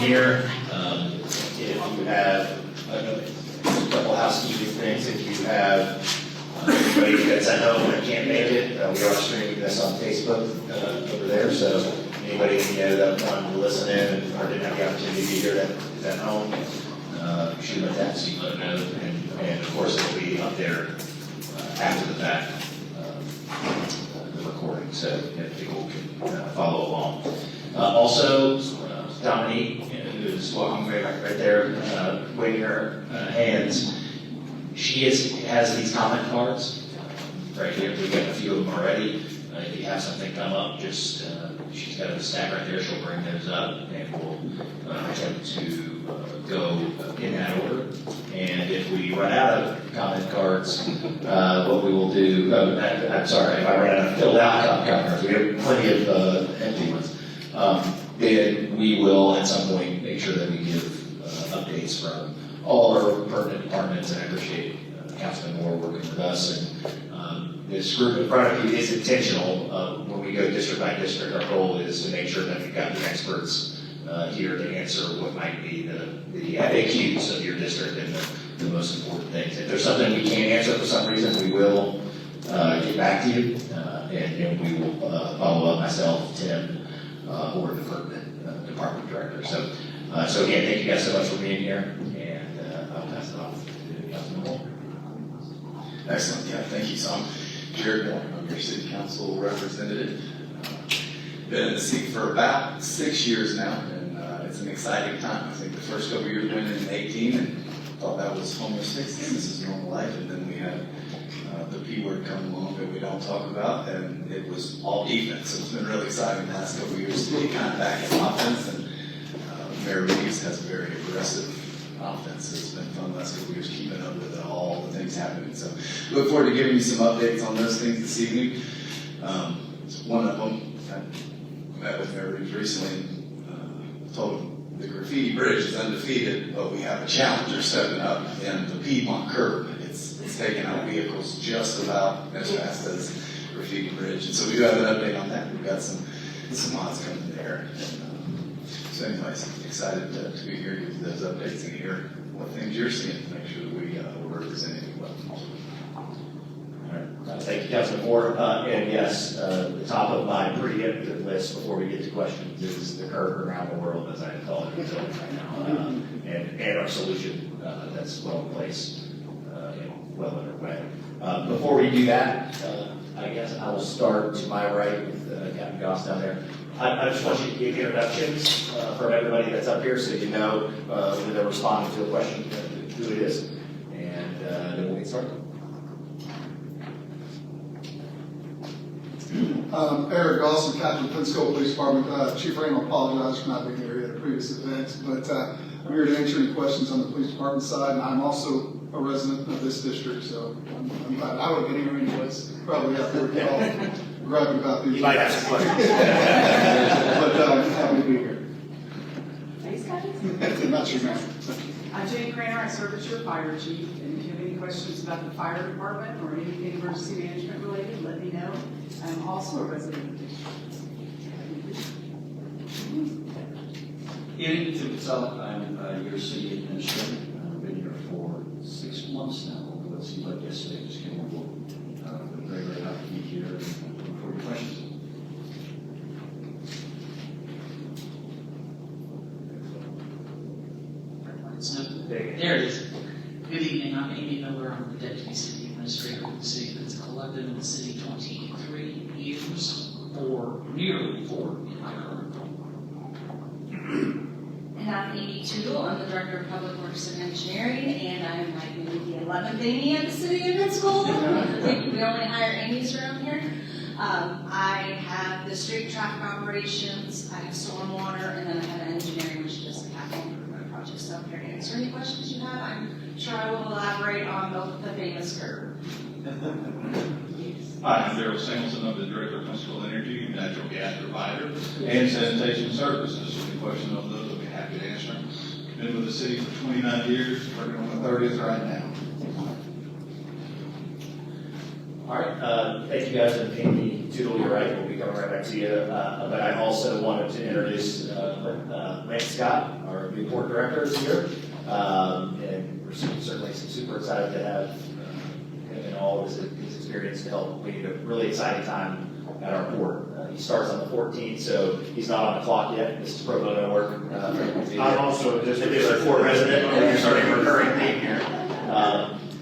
here. If you have a couple housekeeping things, if you have anybody that's at home and can't make it, we are streaming this on Facebook over there, so anybody that wanted to listen in or didn't have the opportunity to be here that is at home, shoot them a text, you let them know, and of course it'll be up there after the fact, the recording, so people can follow along. Also, Dominique, who's walking right there, waving her hands, she has these comment cards right here. We've got a few of them already. If you have something come up, just she's got a stack right there. She'll bring those up, and we'll attempt to go in that order. And if we run out of comment cards, what we will do, I'm sorry, if I run out of filled out comment cards, we have plenty of empty ones, then we will at some point make sure that we give updates from all our pertinent departments, and I appreciate Councilman Moore working with us. And this group in front of you is intentional. When we go district by district, our goal is to make sure that we've got the experts here to answer what might be the FAQs of your district and the most important things. If there's something we can't answer for some reason, we will get back to you, and we will follow up, myself, Tim, or the pertinent department director. So again, thank you guys so much for being here, and I'll pass it off to Councilman Moore. Excellent. Yeah, thank you. So I'm Jared Moore. I'm your city council representative. Been in the seat for about 6 years now, and it's an exciting time. I think the first couple of years went in 18 and thought that was homeless fixes. This is normal life. And then we had the P word come along that we don't talk about, and it was all defense. So it's been really exciting the last couple of years to be kind of back in offense. And Mayor Reeves has a very aggressive offense. It's been fun the last couple of years keeping up with all the things happening. So look forward to giving you some updates on those things this evening. One of them, I met with Mayor Reeves recently and told him the graffiti bridge is undefeated, but we have a challenger stepping up in the Piedmont curb. It's taking out vehicles just about as fast as graffiti bridge. And so we do have an update on that. We've got some odds coming there. So anyways, excited to be here to give those updates and hear what things you're seeing to make sure that we're representing you well. All right. Thank you, Councilman Moore. And yes, the top of my preemptive list before we get to questions is the curve around the world, as I call it right now, and our solution that's well in place, well underway. Before we do that, I guess I will start to my right with Captain Goss down there. I just want you to give introductions from everybody that's up here, so you know when they're responding to a question who it is, and then we'll get started. Eric Goss, Captain Pensacola Police Department. Chief Ram, I apologize for not being here at a previous event, but I'm here to answer any questions on the police department side, and I'm also a resident of this district, so I'm glad. I would have been here anyways, probably after we all grabbing about these. You might have some questions. But I'm happy to be here. Thanks, guys. Not your man. I'm Jane Craner. I serve as your fire chief. And if you have any questions about the fire department or anything emergency management related, let me know. I'm also a resident of the district. In City of Pensacola, I'm your city administrator. I've been here for 6 months now. Although it seems like yesterday just came on. But very, very happy to be here and look for your questions. There it is. Good evening. I'm Amy Miller. I'm the Deputy City Administrator of the City of Pensacola. I've been in the city 23 years, or nearly 4 in my current role. And I'm Amy Tootle. I'm the Director of Public Works and Engineering, and I'm like maybe the 11th Amy at the City of Pensacola. I think we only hire Amy's around here. I have the street traffic operations, I have stormwater, and then I have engineering, which does the capital improvement projects. So I'm here to answer any questions you have. I'm sure I will elaborate on the famous curve. Hi, I'm Daryl Singleton. I'm the Director of Pensacola Energy, Natural Gas Provider, and Sanitation Services. Any questions on those, I'll be happy to answer them. Been with the city for 29 years, working on the 30th right now. All right, thank you guys, and Amy Toodle, you're right, we'll be coming right back to you. But I also wanted to introduce Lance Scott, our new port director, is here. And we're certainly super excited to have him and all of his experience to help lead a really exciting time at our port. He starts on the 14th, so he's not on the clock yet. This is pro bono work. I'm also a District 4 resident, and you're starting a recurring theme here.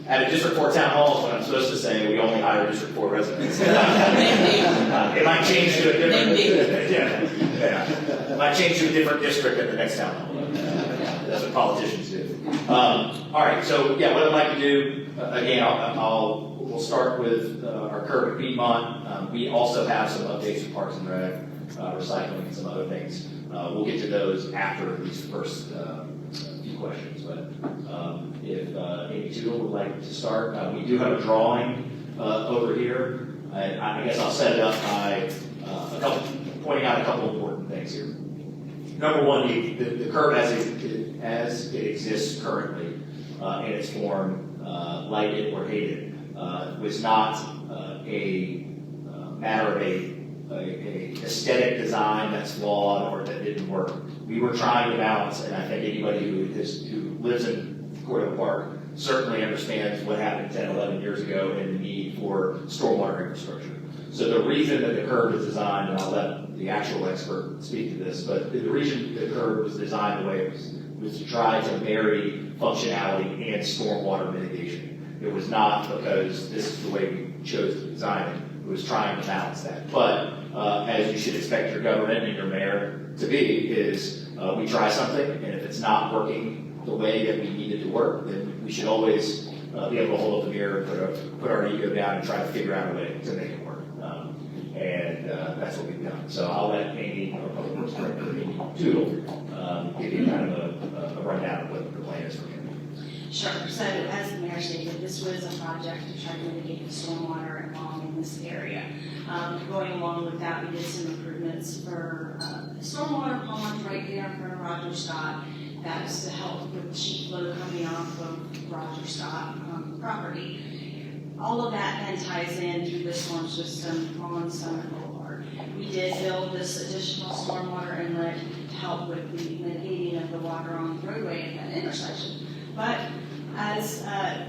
At a District 4 town hall is what I'm supposed to say, we only hire District 4 residents. It might change to a different, It might change to a different district at the next town hall. That's what politicians do. All right, so yeah, what I'd like to do, again, we'll start with our curb at Piedmont. We also have some updates for Parks and Rec, recycling, and some other things. We'll get to those after these first few questions. But if Amy Toodle would like to start, we do have a drawing over here. And I guess I'll set it up by pointing out a couple important things here. Number one, the curb as it exists currently in its form, like it or hate it, was not a matter of a aesthetic design that's flawed or that didn't work. We were trying to balance, and I think anybody who lives in Cordova Park certainly understands what happened 10, 11 years ago and the need for stormwater infrastructure. So the reason that the curb is designed, and I'll let the actual expert speak to this, but the reason the curb was designed the way it was to try to marry functionality and stormwater mitigation. It was not because this is the way we chose to design it. It was trying to balance that. But as you should expect your government and your mayor to be, is we try something, and if it's not working the way that we need it to work, then we should always be able to hold up the mirror, put our ego down, and try to figure out a way to make it work. And that's what we've done. So I'll let Amy, our Public Works Director, Amy Toodle, give you kind of a rundown of what the plan is for him. Sure. So as the mayor stated, this was a project to try to mitigate the stormwater along in this area. Going along with that, we did some improvements for the stormwater pond right there in front of Roger Scott. That was to help with the sheet flow coming off of Roger Scott property. All of that then ties in through the storm system on Summit Boulevard. We did build this additional stormwater inlet to help with the mitigating of the water on the roadway at that intersection. But as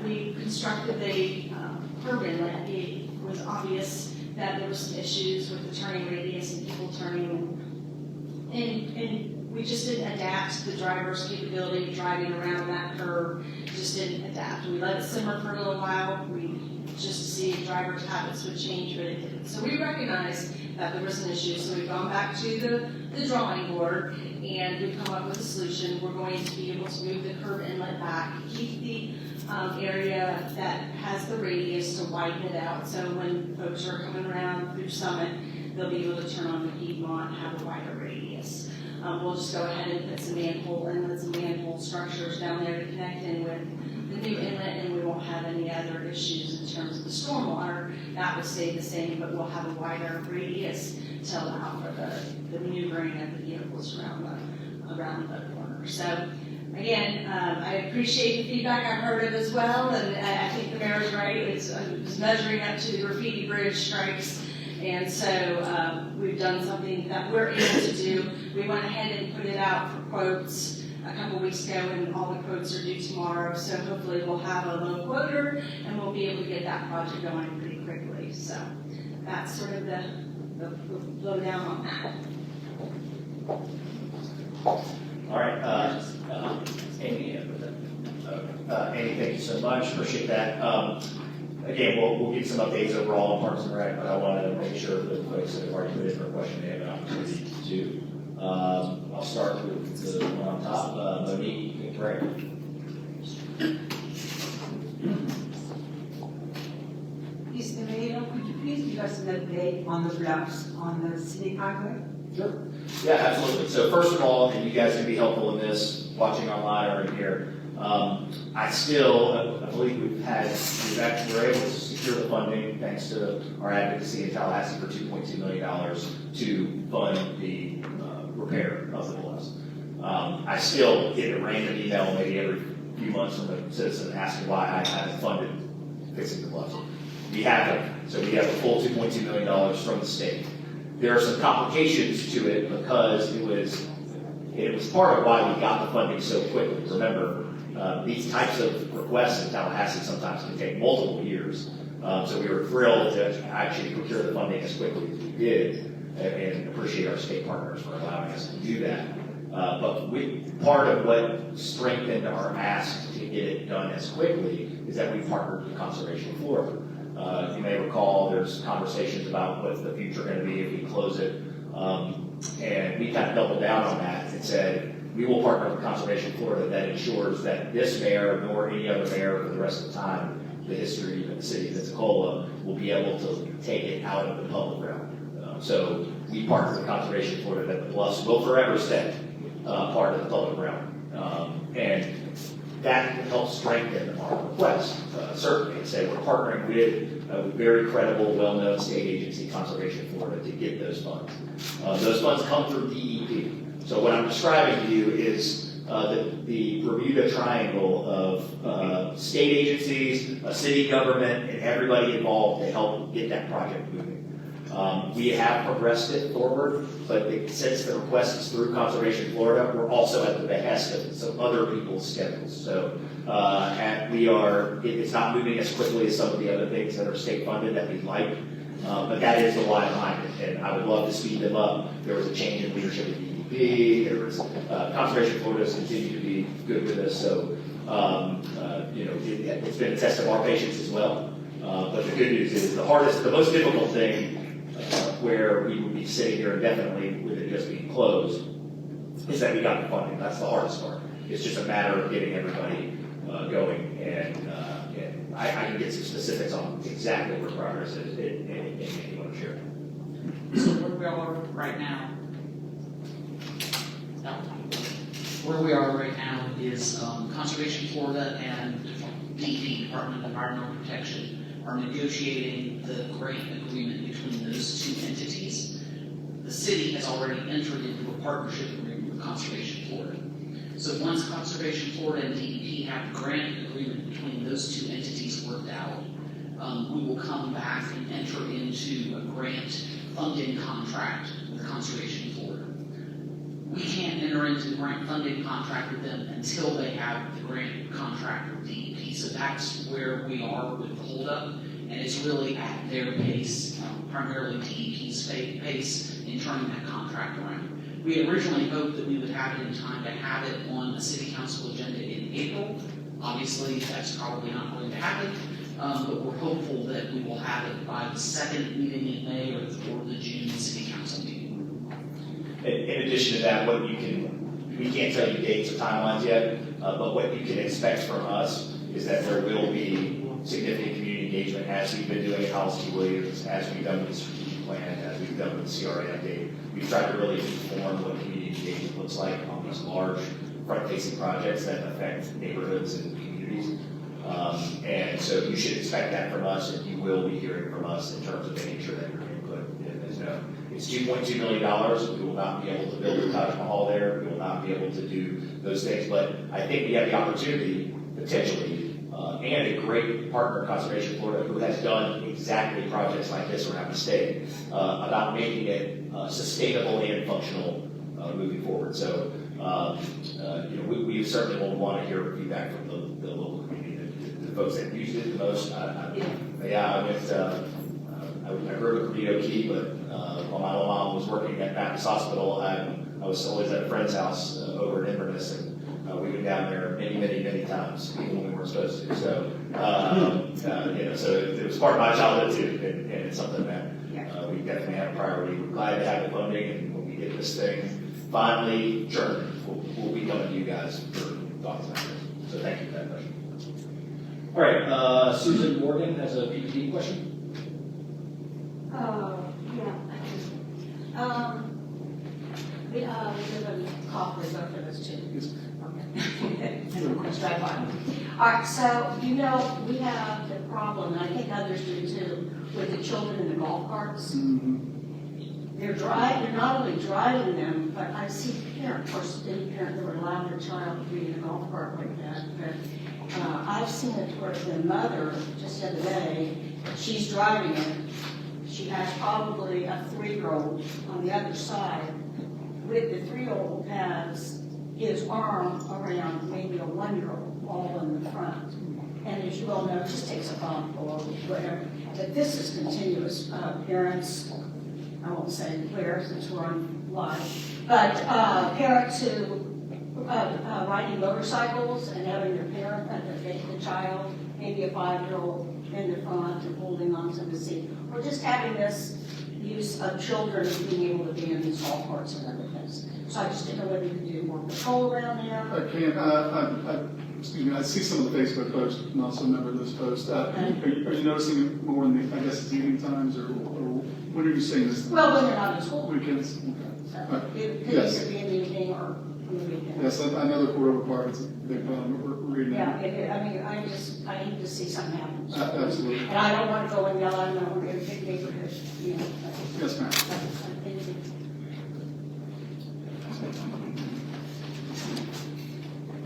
we constructed the curb inlet, it was obvious that there were some issues with the turning radius and people turning. And we just didn't adapt the driver's capability of driving around that curve. Just didn't adapt. We let it simmer for a little while. Just to see if drivers' habits would change, but it didn't. So we recognized that there was an issue, so we've gone back to the drawing board, and we've come up with a solution. We're going to be able to move the curb inlet back, keep the area that has the radius to widen it out, so when folks are coming around through Summit, they'll be able to turn on the Piedmont and have a wider radius. We'll just go ahead and put some manhole inlets and manhole structures down there to connect in with the new inlet, and we won't have any other issues in terms of the stormwater. That will stay the same, but we'll have a wider radius to allow for the maneuvering of the vehicles around the corner. So again, I appreciate the feedback. I've heard it as well, and I think the mayor's right. It's measuring up to the graffiti bridge strikes. And so we've done something that we're able to do. We went ahead and put it out for quotes a couple weeks ago, and all the quotes are due tomorrow. So hopefully we'll have a low quoter, and we'll be able to get that project going pretty quickly. So that's sort of the lowdown on that. All right, Amy, Amy, thank you so much. Appreciate that. Again, we'll get some updates overall on Parks and Rec, but I want to make sure that folks that have already put in for a question they have an opportunity to. I'll start with the one on top, Monique Gray. Mr. Mayor, could you please give us an update on the blocks on the city highway? Sure. Yeah, absolutely. So first of all, and you guys can be helpful in this, watching online or in here, I believe we're able to secure the funding thanks to our advocacy in Tallahassee for $2.2 million to fund the repair of the bluffs. I still get a random email maybe every few months from a citizen asking why I haven't funded fixing the bluffs. We have them. So we have a full $2.2 million from the state. There are some complications to it because it was part of why we got the funding so quickly. Remember, these types of requests in Tallahassee sometimes can take multiple years. So we were thrilled to actually procure the funding as quickly as we did, and appreciate our state partners for allowing us to do that. But part of what strengthened our ask to get it done as quickly is that we partnered with Conservation Florida. You may recall there's conversations about what's the future going to be if we close it. And we kind of doubled down on that and said, we will partner with Conservation Florida that ensures that this mayor, nor any other mayor for the rest of the time, the history of the city of Pensacola, will be able to take it out of the public realm. So we partner with Conservation Florida that the bluffs will forever stay part of the public realm. And that helps strengthen our request, certainly, and say we're partnering with a very credible, well-known state agency, Conservation Florida, to get those funds. Those funds come through DEP. So what I'm describing to you is the Bermuda Triangle of state agencies, a city government, and everybody involved to help get that project moving. We have progressed it forward, but since the request is through Conservation Florida, we're also at the behest of some other people's schedules. So it's not moving as quickly as some of the other things that are state funded that we'd like, but that is the why behind it, and I would love to speed them up. There was a change in leadership at DEP. There was Conservation Florida has continued to be good with us, so it's been a test of our patience as well. But the good news is the most difficult thing where we would be sitting here indefinitely with it just being closed is that we got the funding. That's the hardest part. It's just a matter of getting everybody going, and I can get some specifics on exactly where progress is. Anything you want to share? So where we are right now, is Conservation Florida and DEP, Department of Environmental Protection, are negotiating the grant agreement between those two entities. The city has already entered into a partnership agreement with Conservation Florida. So once Conservation Florida and DEP have the grant agreement between those two entities worked out, we will come back and enter into a grant funding contract with Conservation Florida. We can't enter into a grant funding contract with them until they have the grant contract with DEP. So that's where we are with the holdup, and it's really at their pace, primarily DEP's pace, in turning that contract around. We had originally hoped that we would have it in time to have it on a city council agenda in April. Obviously, that's probably not going to happen, but we're hopeful that we will have it by the second meeting in May or the June city council meeting. In addition to that, we can't tell you dates or timelines yet, but what you can expect from us is that there will be significant community engagement as we've been doing at Hollis T. Williams, as we've done with the strategic plan, as we've done with the CRA update. We've tried to really inform what community engagement looks like on these large front-facing projects that affect neighborhoods and communities. And so you should expect that from us, and you will be hearing from us in terms of making sure that your input is known. It's $2.2 million. We will not be able to build a Taj Mahal there. We will not be able to do those things. But I think we have the opportunity, potentially, and a great partner, Conservation Florida, who has done exactly projects like this around the state, about making it sustainable and functional moving forward. So, we certainly will want to hear feedback from the local community, the folks that used it the most. I grew up at Perdido Key, but while my mom was working at Baptist Hospital, I was always at a friend's house over in Inverness, and we went down there many times, even when we weren't supposed to. So, so it was part of my childhood too, and it's something that we definitely have a priority. We're glad to have the funding, and when we get this thing finally churned, we'll be coming to you guys for thoughts on this. So thank you for that question. All right, Susan Morgan has a PPP question. We live in Coffee, both of us too. Okay. All right, so we have the problem, and I think others do too, with the children in the golf carts. Mm-hmm. They're not only driving them, but I see parents, of course, any parent that would allow their child to be in a golf cart like that. But I've seen it where the mother, just the other day, she's driving it. She has probably a 3-year-old on the other side, with the 3-year-old has his arm around maybe a 1-year-old, all in the front. And as you all know, it just takes a bump or whatever. But this is continuous. Parents, I won't say where since we're on live, but parents who riding motorcycles and having their parent, the child, maybe a 5-year-old in the front and holding onto the seat, or just having this use of children being able to be in these golf carts and other things. So I just didn't know whether you could do more patrol around there. I can, excuse me, I see some of the Facebook posts, and also remember those posts. Are you noticing it more in the, I guess it's evening times, or when are you seeing this? Well, when they're not in school. Weekends? So Okay. it could Yes. either be in the evening or on the weekend. Yes, I know the Cordova Park, it's a big problem, but we're reading Yeah, it. I mean, I need to see something happen. Absolutely. And I don't want to go and yell at them, I don't want to get a big neighborhood, you know. Yes, ma'am.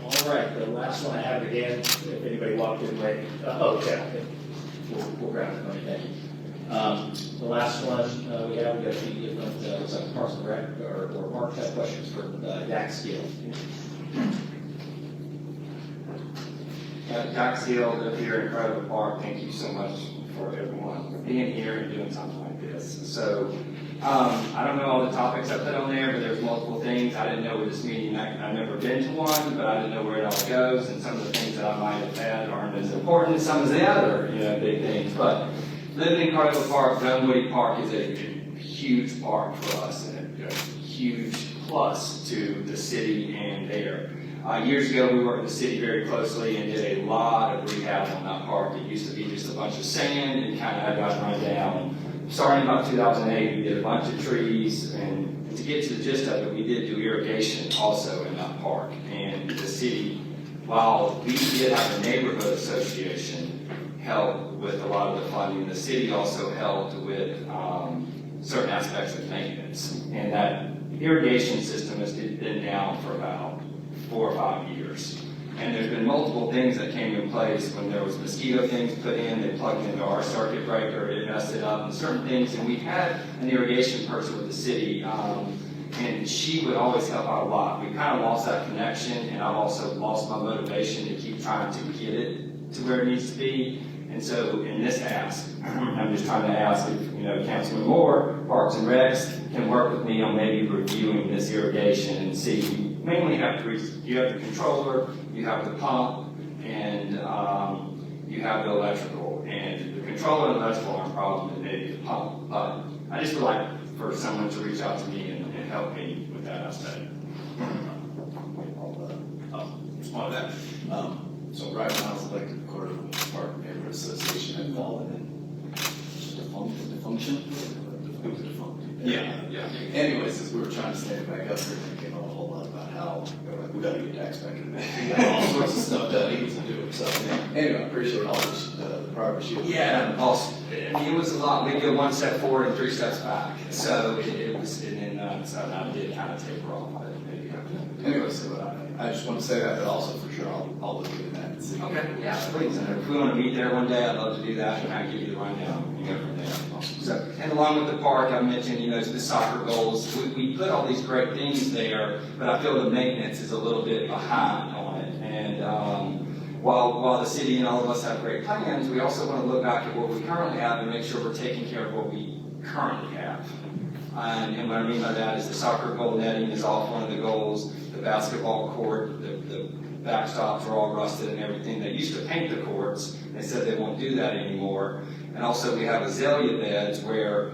All right, the last one I have again, if anybody walked in late, okay. We'll grab it, okay. The last one we got the different, looks like Parks and Rec, or Mark had questions for Dax Gill. Doc Steele, live here in Cordova Park. Thank you so much for everyone being here and doing something like this. So, I don't know all the topics I put on there, but there's multiple things. I didn't know with this meeting, I've never been to one, but I didn't know where it all goes, and some of the things that I might have had aren't as important as some of the other, big things. But living in Cordova Park, Dunwoody Park is a huge park for us, and a huge plus to the city and there. Years ago, we worked with the city very closely and did a lot of rehab on that park. It used to be just a bunch of sand and kind of had gotten run down. Starting about 2008, we did a bunch of trees, and to get to the gist of it, we did do irrigation also in that park. And the city, while we did have a neighborhood association help with a lot of the funding, the city also helped with certain aspects of maintenance. And that irrigation system has been down for about 4 or 5 years. And there's been multiple things that came in place when there was mosquito things put in, they plugged into our circuit breaker, it messed it up, and certain things. And we had an irrigation person with the city, and she would always help out a lot. We kind of lost that connection, and I've also lost my motivation to keep trying to get it to where it needs to be. And so in this ask, I'm just trying to ask if, Councilman Moore, Parks and Recs, can work with me on maybe reviewing this irrigation and see. You mainly have you have the controller, you have the pump, and you have the electrical. And the controller and electrical aren't a problem, and maybe the pump. But I just would like for someone to reach out to me and help me with that aspect. I'll respond to that. So right now, I was elected to Cordova Park Neighborhood Association and fallen in defunction. It was defunct. Yeah. Anyways, as we were trying to stand back up here, thinking a whole lot about how we got to get tax back in there. We got all sorts of stuff that needs to do. So anyway, I appreciate all this, the progress you. Yeah, also, I mean, it was a lot. We go 1 step forward and 3 steps back. So it was, and then so I did kind of taper off. But maybe. Anyway, so I just want to say that, but also for sure I'll look into that and see. Okay, yeah, please. And if we want to meet there one day, I'd love to do that and kind of give you the rundown and go from there. So, and along with the park, I mentioned, the soccer goals. We put all these great things there, but I feel the maintenance is a little bit behind on it. And while the city and all of us have great plans, we also want to look back at what we currently have and make sure we're taking care of what we currently have. And what I mean by that is the soccer goal netting is off one of the goals. The basketball court, the backstops are all rusted and everything. They used to paint the courts. They said they won't do that anymore. And also we have azalea beds where,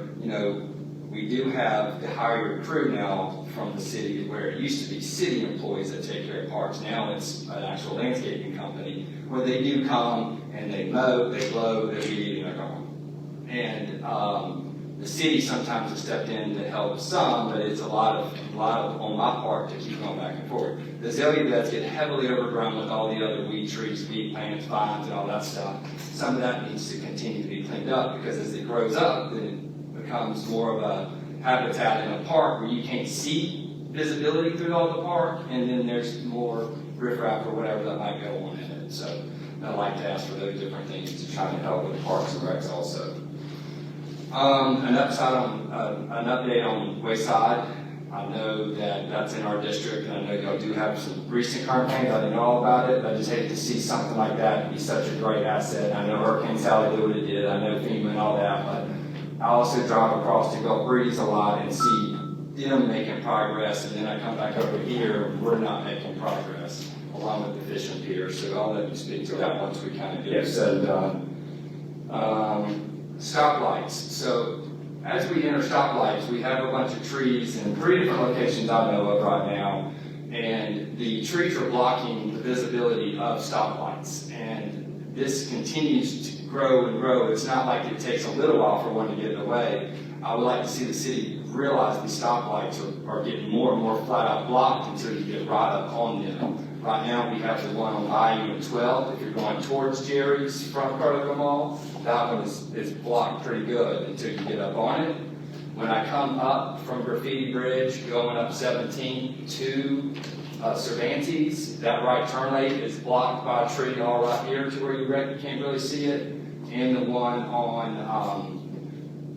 we do have the hired crew now from the city, where it used to be city employees that take care of parks. Now it's an actual landscaping company where they do come and they mow, they blow, they weed, and they're gone. And the city sometimes has stepped in to help some, but it's a lot of on my part to keep going back and forth. The azalea beds get heavily overgrown with all the other weed trees, weed plants, vines, and all that stuff. Some of that needs to continue to be cleaned up because as it grows up, then it becomes more of a habitat in a park where you can't see visibility through all the park, and then there's more riffraff or whatever that might go on in it. So I like to ask for those different things to try to help with parks and recs also. An update on Wayside. I know that that's in our district, and I know y'all do have some recent hurricanes. I didn't know all about it, but I just hate to see something like that be such a great asset. I know Hurricane Sally did what it did. I know FEMA and all that, but I also drive across to Gulf Breeze a lot and see them making progress, and then I come back over here, we're not making progress, along with the fishing pier. So I'll let you speak to that once we kind of get it said and done. Stoplights. So as we enter stoplights, we have a bunch of trees in 3 different locations I know of right now, and the trees are blocking the visibility of stoplights, and this continues to grow and grow. It's not like it takes a little while for one to get in the way. I would like to see the city realize these stoplights are getting more and more flat out blocked until you get right up on them. Right now, we have the one on Bayou and 12. If you're going towards Jerry's from Protocol Mall, that one is blocked pretty good until you get up on it. When I come up from Graffiti Bridge, going up 17 to Cervantes, that right turn lane is blocked by a tree all right here to where you can't really see it. And the one on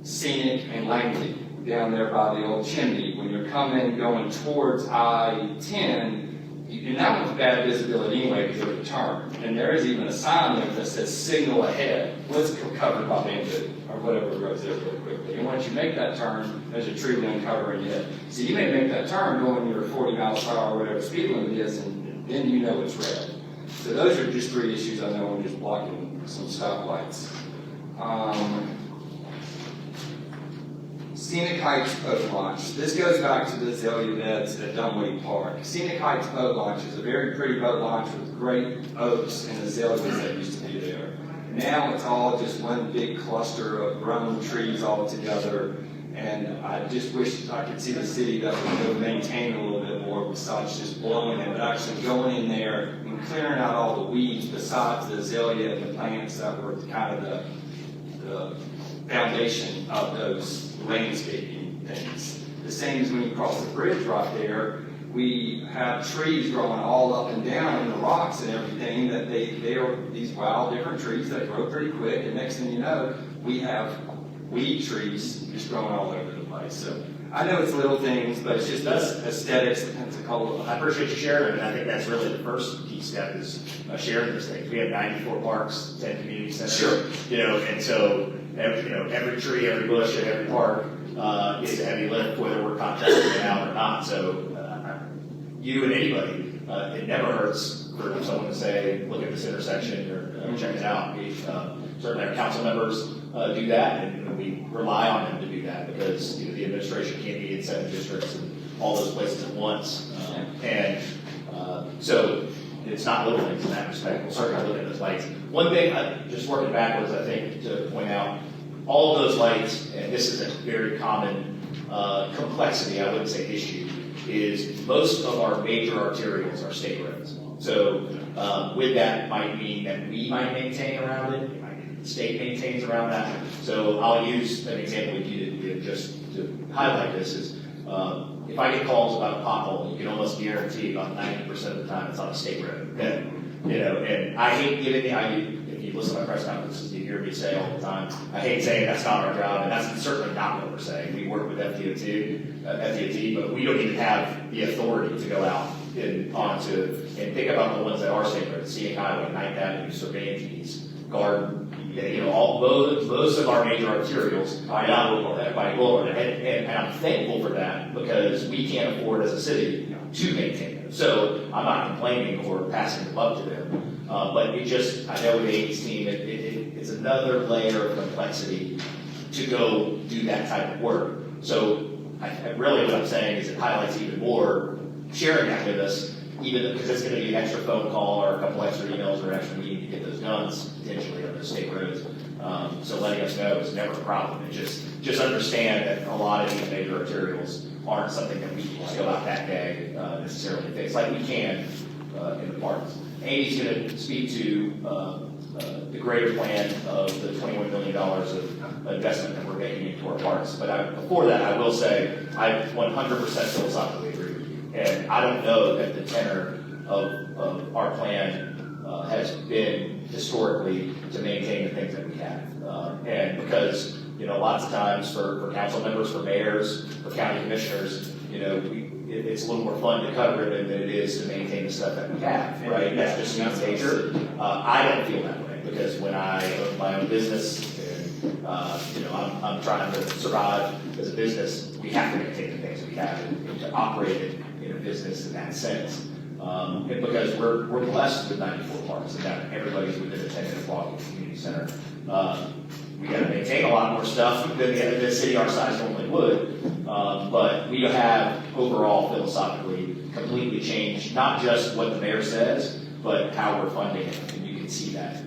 Scenic and Langley, down there by the old chimney. When you're going towards I-10, and that one's bad visibility anyway because of the turn. And there is even a sign there that says signal ahead. What's covered by bamboo or whatever grows there really quickly. And once you make that turn, there's a tree limb covering it. So you may make that turn going your 40 miles per hour or whatever speed limit is, and then you know it's red. So those are just 3 issues I know I'm just blocking some stoplights. Scenic Heights Boat Launch. This goes back to the azalea beds at Dunwoody Park. Scenic Heights Boat Launch is a very pretty boat launch with great oaks and azaleas that used to be there. Now it's all just one big cluster of grown trees all together, and I just wish I could see the city that would maintain a little bit more besides just blowing it, but actually going in there and clearing out all the weeds besides the azalea and the plants that were kind of the foundation of those landscaping things. The same as when you cross the bridge right there, we have trees growing all up and down in the rocks and everything that they are these wild different trees that grow pretty quick, and next thing you know, we have weed trees just growing all over the place. So I know it's little things, but it's just aesthetics of Pensacola. I appreciate you sharing, and I think that's really the first key step is sharing these things. We have 94 parks, 10 community centers. Sure. And so every tree, every bush, and every park is a heavy lift, whether we're contracting it out or not. So you and anybody, it never hurts for someone to say, look at this intersection or check it out. Certainly our council members do that, and we rely on them to do that because the administration can't be in 7 districts and all those places at once. So it's not little things in that respect. We'll certainly look at those lights. One thing, just working backwards, I think, to point out, all of those lights, and this is a very common complexity, I wouldn't say issue, is most of our major arterials are state roads. So with that might mean that we might maintain around it, it might mean the state maintains around that. So I'll use an example with you just to highlight this is, if I get calls about a pothole, you can almost guarantee about 90% of the time it's on a state road. And I hate giving if you listen to my press conferences, you hear me say all the time, I hate saying that's not our job, and that's certainly not what we're saying. We work with FDOT, but we don't even have the authority to go out and pick up the ones that are state roads, Scenic Highway, 9th Avenue, Cervantes, Garden, most of our major arterials by Boulevard. And I'm thankful for that because we can't afford as a city to maintain them. So I'm not complaining or passing them up to them. But I know with the 80s team, it's another layer of complexity to go do that type of work. So really what I'm saying is it highlights even more sharing that with us, even because it's going to be an extra phone call or a couple extra emails or extra meeting to get those done potentially on those state roads. So letting us know is never a problem. And just understand that a lot of these major arterials aren't something that we can just go out that day necessarily fix, like we can in the parks. Amy's going to speak to the greater plan of the $21 million of investment that we're making into our parks. But before that, I will say I 100% philosophically agree with you. And I don't know that the tenor of our plan has been historically to maintain the things that we have. And because, lots of times for council members, for mayors, for county commissioners, it's a little more fun to cut a ribbon than it is to maintain the stuff that we have, right? That's just human nature. I don't feel that way because when I own my own business and, I'm trying to survive as a business, we have to maintain the things we have and to operate it in a business in that sense. And because we're blessed with 94 parks and that everybody's within a 10-minute walk of the community center. We got to maintain a lot more stuff than the city our size normally would. But we have overall philosophically completely changed, not just what the mayor says, but how we're funding it. And you can see that.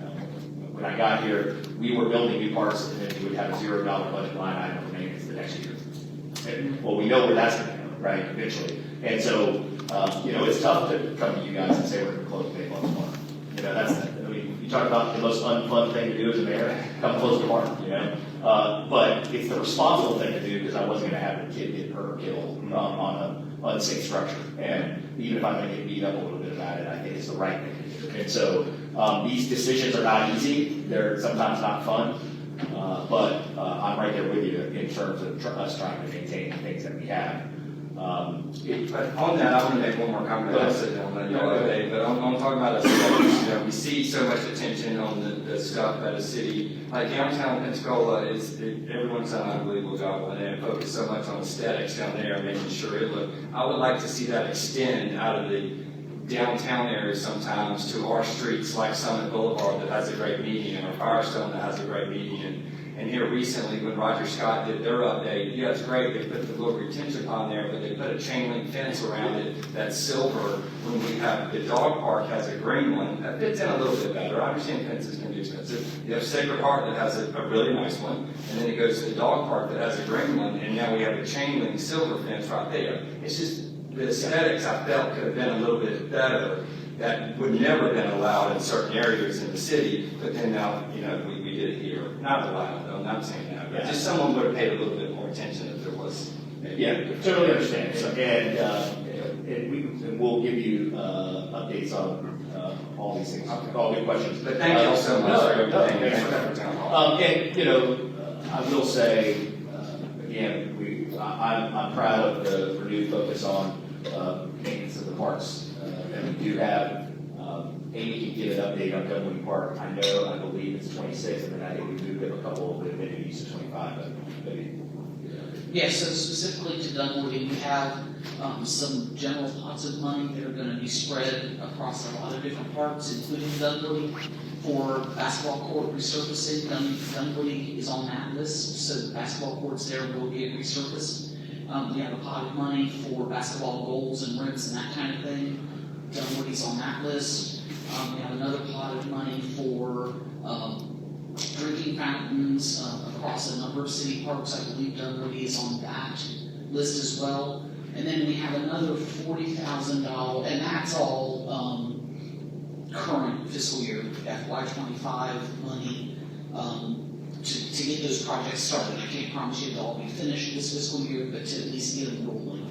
When I got here, we were building new parks and then we would have a $0 budget line item for maintenance the next year. And, well, we know where that's going to go, right, eventually. And so, it's tough to come to you guys and say we're going to close the Mayflower Park. You talk about the most unfun thing to do as a mayor, come close the park, But it's the responsible thing to do because I wasn't going to have a kid get hurt or killed on an unsafe structure. And even if I'm going to get beat up a little bit about it, I think it's the right thing to do. And so these decisions are not easy. They're sometimes not fun. But I'm right there with you in terms of us trying to maintain the things that we have. But on that, I want to make one more comment. I'll sit down and let y'all debate. But I'm talking about aesthetics. We see so much attention on the stuff at a city. Like downtown Pensacola, everyone's done an unbelievable job on it and focused so much on aesthetics down there and making sure it look. I would like to see that extend out of the downtown area sometimes to our streets like Summit Boulevard that has a great median or Firestone that has a great median. And here recently, when Roger Scott did their update, yeah, it's great, they put the little retention pond there, but they put a chain link fence around it that's silver. When we have, the dog park has a green one, that fits in a little bit better. I understand fences can be expensive. You have Sacred Heart that has a really nice one, and then it goes to the dog park that has a green one, and now we have a chain link silver fence right there. It's just, the aesthetics I felt could have been a little bit better. That would never have been allowed in certain areas in the city, but then now, we did it here. Not allowed, though, I'm not saying that, but just someone would have paid a little bit more attention if there was. Totally understand. So, and we'll give you updates on all these things, all good questions. But thank you all so much for everything. Thanks for coming to town hall. I will say, again, I'm proud of the renewed focus on maintenance of the parks. And we do have, Amy can give an update on Dunwoody Park. I believe it's 26, and then I think we moved up a couple of amenities to 25, but maybe. Yeah, so specifically to Dunwoody, we have some general pots of money that are going to be spread across a lot of different parks, including Dunwoody, for basketball court resurfacing. Dunwoody is on that list, so the basketball courts there will get resurfaced. We have a pot of money for basketball goals and rims and that kind of thing. Dunwoody's on that list. We have another pot of money for drinking fountains across a number of city parks. I believe Dunwoody is on that list as well. And then we have another $40,000, and that's all current fiscal year, FY25 money, to get those projects started. I can't promise you they'll all be finished this fiscal year, but to at least get them rolling.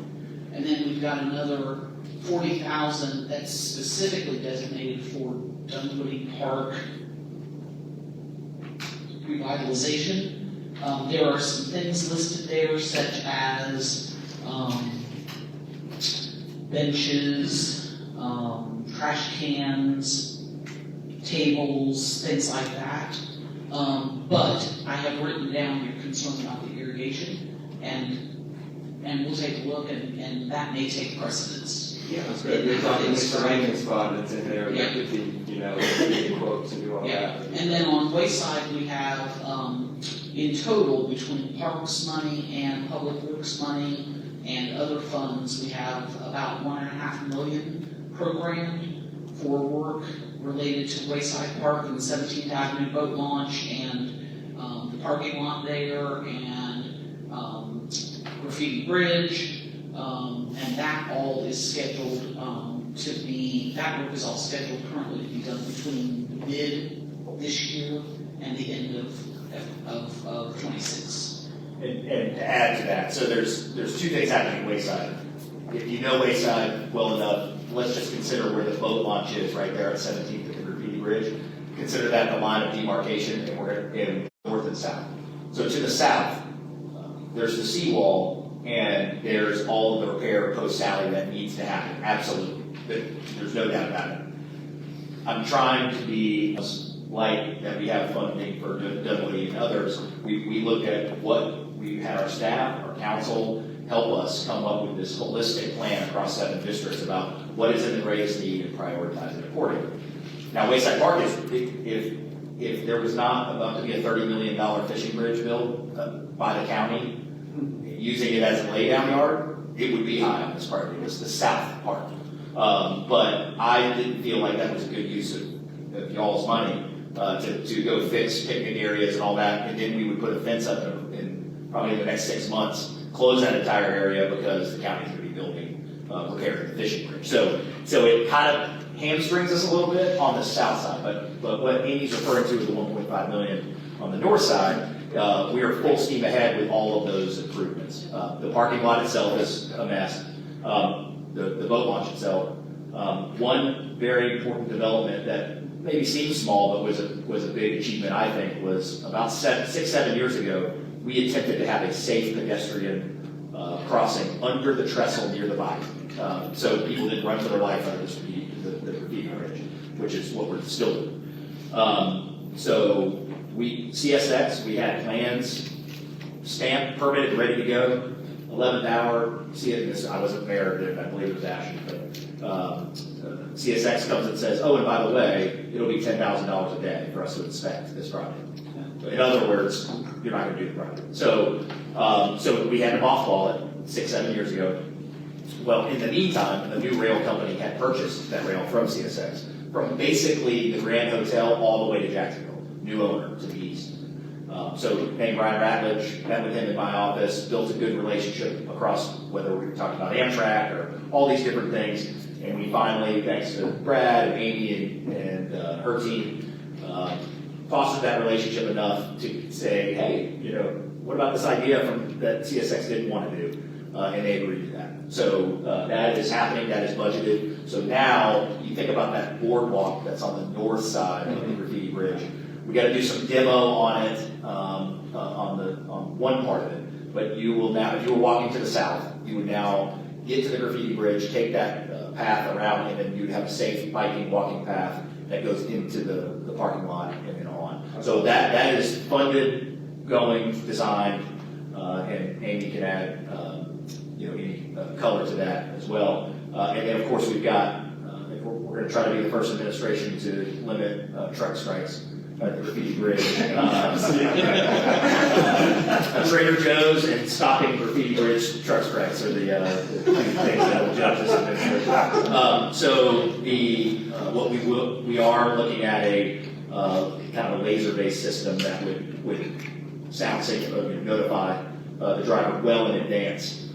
And then we've got another $40,000 that's specifically designated for Dunwoody Park revitalization. There are some things listed there, such as benches, trash cans, tables, things like that. But I have written down your concern about the irrigation, and we'll take a look, and that may take precedence. Yeah, that's great. You're talking Mr. Raymond's fund that's in there, that could be, the quotes and do all that. And then on Wayside, we have, in total, between parks money and public works money and other funds, we have about $1.5 million programmed for work related to Wayside Park and the 17th Avenue boat launch and the parking lot there and Graffiti Bridge. And that all is scheduled that work is all scheduled currently to be done between mid this year and the end of 26. And to add to that, so there's two things happening at Wayside. if you know Wayside well enough, let's just consider where the boat launch is right there at 17th at the Graffiti Bridge. Consider that the line of demarcation, and we're in north and south. So to the south, there's the seawall, and there's all of the repair post-Sally that needs to happen. Absolutely. There's no doubt about it. I'm trying to be light that we have funding for Dunwoody and others. We looked at what we had our staff, our council, help us come up with this holistic plan across 7 districts about what is in the greatest need and prioritize it accordingly. Now, Wayside Park is, if there was not about to be a $30 million fishing bridge built by the county, using it as a laydown yard, it would be high on this part. It was the south part. But I didn't feel like that was a good use of y'all's money to go fix picnic areas and all that, and then we would put a fence up in probably the next 6 months, close that entire area because the county's going to be building, repairing the fishing bridge. So it kind of hamstrings us a little bit on the south side, but what Amy's referring to is the 1.5 million on the north side. We are full steam ahead with all of those improvements. The parking lot itself is a mess. The boat launch itself. One very important development that maybe seems small but was a big achievement, I think, was about 6-7 years ago. We attempted to have a safe pedestrian crossing under the trestle near the body, so people didn't run for their life under the graffiti bridge, which is what we're still doing. So CSX, we had plans stamped, permitted, ready to go. 11th hour, I wasn't there, I believe it was Ashton, but CSX comes and says, oh, and by the way, it'll be $10,000 a day for us to inspect this project. In other words, you're not going to do the project. So we had to mothball it 6-7 years ago. Well, in the meantime, a new rail company had purchased that rail from CSX, from basically the Grand Hotel all the way to Jacksonville, new owner to the east. So named Brian Ratledge, met with him in my office, built a good relationship across whether we were talking about Amtrak or all these different things. And we finally, thanks to Brad and Amy and her team, fostered that relationship enough to say, hey, what about this idea that CSX didn't want to do? And they agreed to that. So that is happening, that is budgeted. So now you think about that boardwalk that's on the north side of the Graffiti Bridge. We got to do some demo on it, on one part of it. But you will now, if you were walking to the south, you would now get to the Graffiti Bridge, take that path around, and then you'd have a safe biking, walking path that goes into the parking lot and then on. So that is funded, going, designed, and Amy can add any color to that as well. And then of course we've got, we're going to try to be the first administration to limit truck strikes at the Graffiti Bridge. Trader Joe's and stopping Graffiti Bridge truck strikes are the things that will judge this administration. So we are looking at a kind of a laser-based system that would sound safe, notify the driver well in advance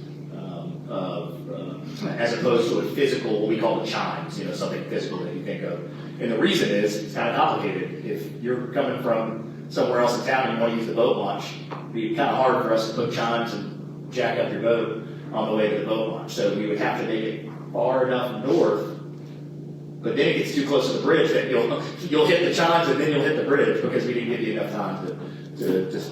as opposed to a physical, what we call the chimes, something physical that you think of. And the reason is, it's kind of complicated. If you're coming from somewhere else in town and you want to use the boat launch, it'd be kind of hard for us to put chimes and jack up your boat on the way to the boat launch. So we would have to make it far enough north, but then it gets too close to the bridge that you'll hit the chimes and then you'll hit the bridge because we didn't give you enough time to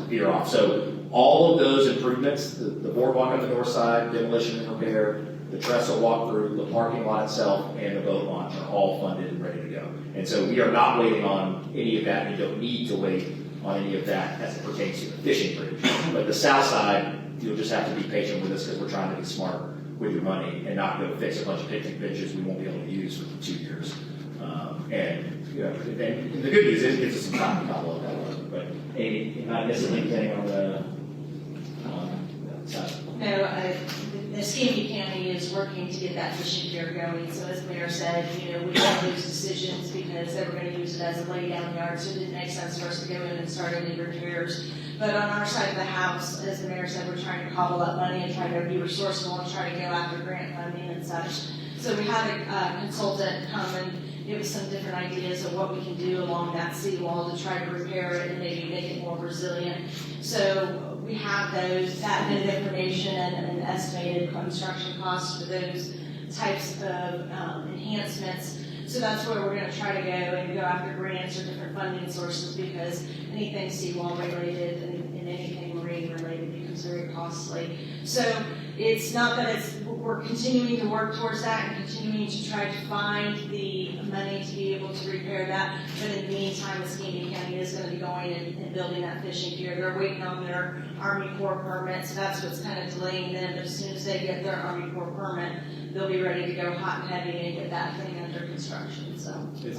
veer off. So all of those improvements, the boardwalk on the north side, demolition and repair, the trestle walkthrough, the parking lot itself, and the boat launch are all funded and ready to go. And so we are not waiting on any of that. We don't need to wait on any of that as it pertains to the fishing bridge. But the south side, you'll just have to be patient with us because we're trying to be smart with your money and not go fix a bunch of picnic benches we won't be able to use for 2 years. And the good news is it gives us some time to follow up that one. But Amy, am I missing anything on the side? No, Escambia County is working to get that fishing pier going. So as the mayor said, we have those decisions because they were going to use it as a laydown yard, so it didn't make sense for us to go in and start any repairs. But on our side of the house, as the mayor said, we're trying to cobble up money and try to be resourceful and try to go after grant funding and such. So we had a consultant come and give us some different ideas of what we can do along that seawall to try to repair it and maybe make it more resilient. So we have that bit of information and estimated construction costs for those types of enhancements. So that's where we're gonna try to go and go after grants or different funding sources, because anything seawall related and anything marine related becomes very costly. So it's not that we're continuing to work towards that and continuing to try to find the money to be able to repair that. But in the meantime, Muscogee County is gonna be going and building that fishing pier. They're waiting on their Army Corps permit, so that's what's kind of delaying them. But as soon as they get their Army Corps permit, they'll be ready to go hot and heavy and get that thing under construction, so. It's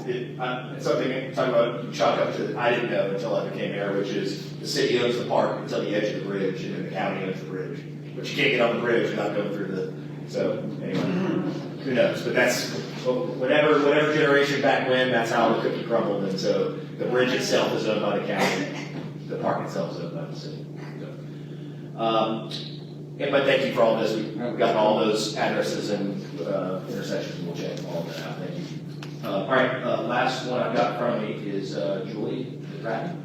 something, talking about, chalk up to, I didn't know until I became mayor, which is the city owns the park until the edge of the bridge, and then the county owns the bridge. But you can't get on the bridge without going through the, so anyway, who knows? But that's, whatever generation back when, that's how the cookie crumbled. And so the bridge itself is owned by the county, the park itself is owned by the city. So, but thank you for all this. We've gotten all those addresses and intersections. We'll check all of that out. Thank you. All right, last one I've got in front of me is Julie Ratton.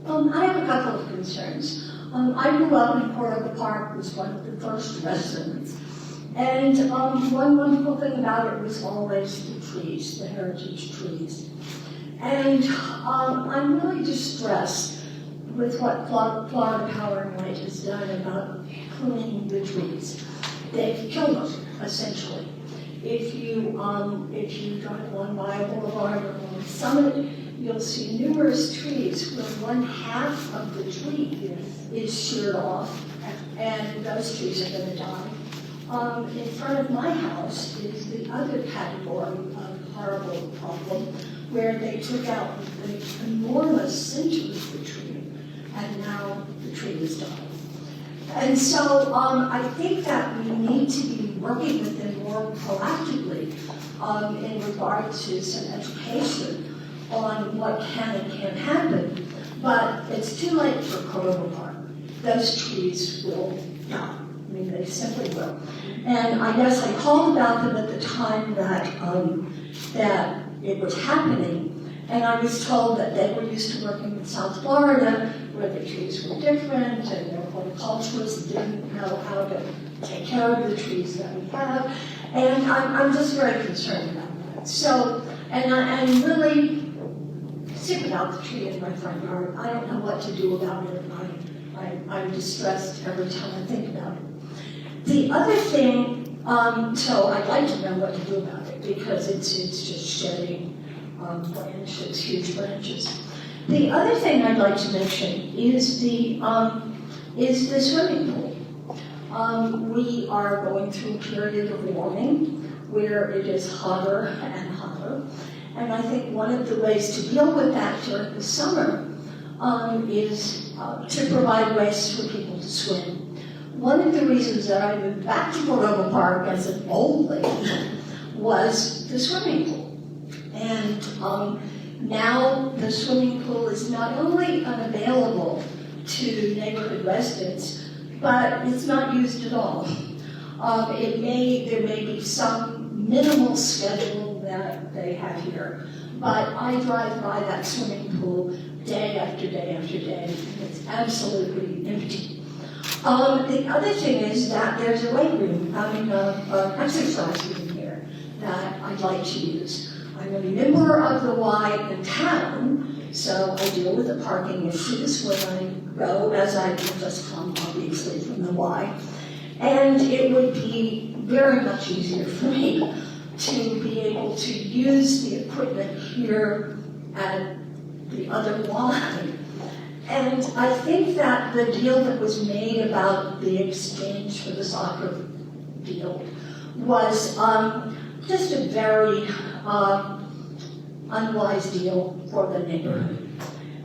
I have a couple of concerns. I grew up in Portable Park, was one of the first residents. And one wonderful thing about it was always the trees, the heritage trees. And I'm really distressed with what Florida Power and Light has done about pruning the trees. They've killed them, essentially. If you drive along Mile Boulevard or along Summit, you'll see numerous trees where one half of the tree is sheared off, and those trees are going to die. In front of my house is the other category of horrible problem, where they took out the enormous center of the tree, and now the tree is dying. And so I think that we need to be working with them more proactively in regard to some education on what can and can't happen. But it's too late for Corona Park. Those trees will die. I mean, they simply will. And I guess I called about them at the time that it was happening, and I was told that they were used to working in South Florida, where the trees were different, and their horticulturists didn't know how to take care of the trees that we have, and I'm just very concerned about that. So, and I'm really sick about the tree in my front yard. I don't know what to do about it. I'm distressed every time I think about it. The other thing, so I'd like to know what to do about it, because it's just shedding branches, huge branches. The other thing I'd like to mention is the swimming pool. We are going through a period of warming where it is hotter and hotter, and I think one of the ways to deal with that during the summer is to provide ways for people to swim. One of the reasons that I moved back to Corona Park as an old lady was the swimming pool. And now the swimming pool is not only unavailable to neighborhood residents, but it's not used at all. There may be some minimal schedule that they have here, but I drive by that swimming pool day after day after day, and it's absolutely empty. The other thing is that there's a weight room, an exercise room here that I'd like to use. I'm a member of the Y in town, so I deal with the parking issues when I go, as I just come, obviously, from the Y. And it would be very much easier for me to be able to use the equipment here at the other Y. And I think that the deal that was made about the exchange for the soccer deal was just a very unwise deal for the neighborhood.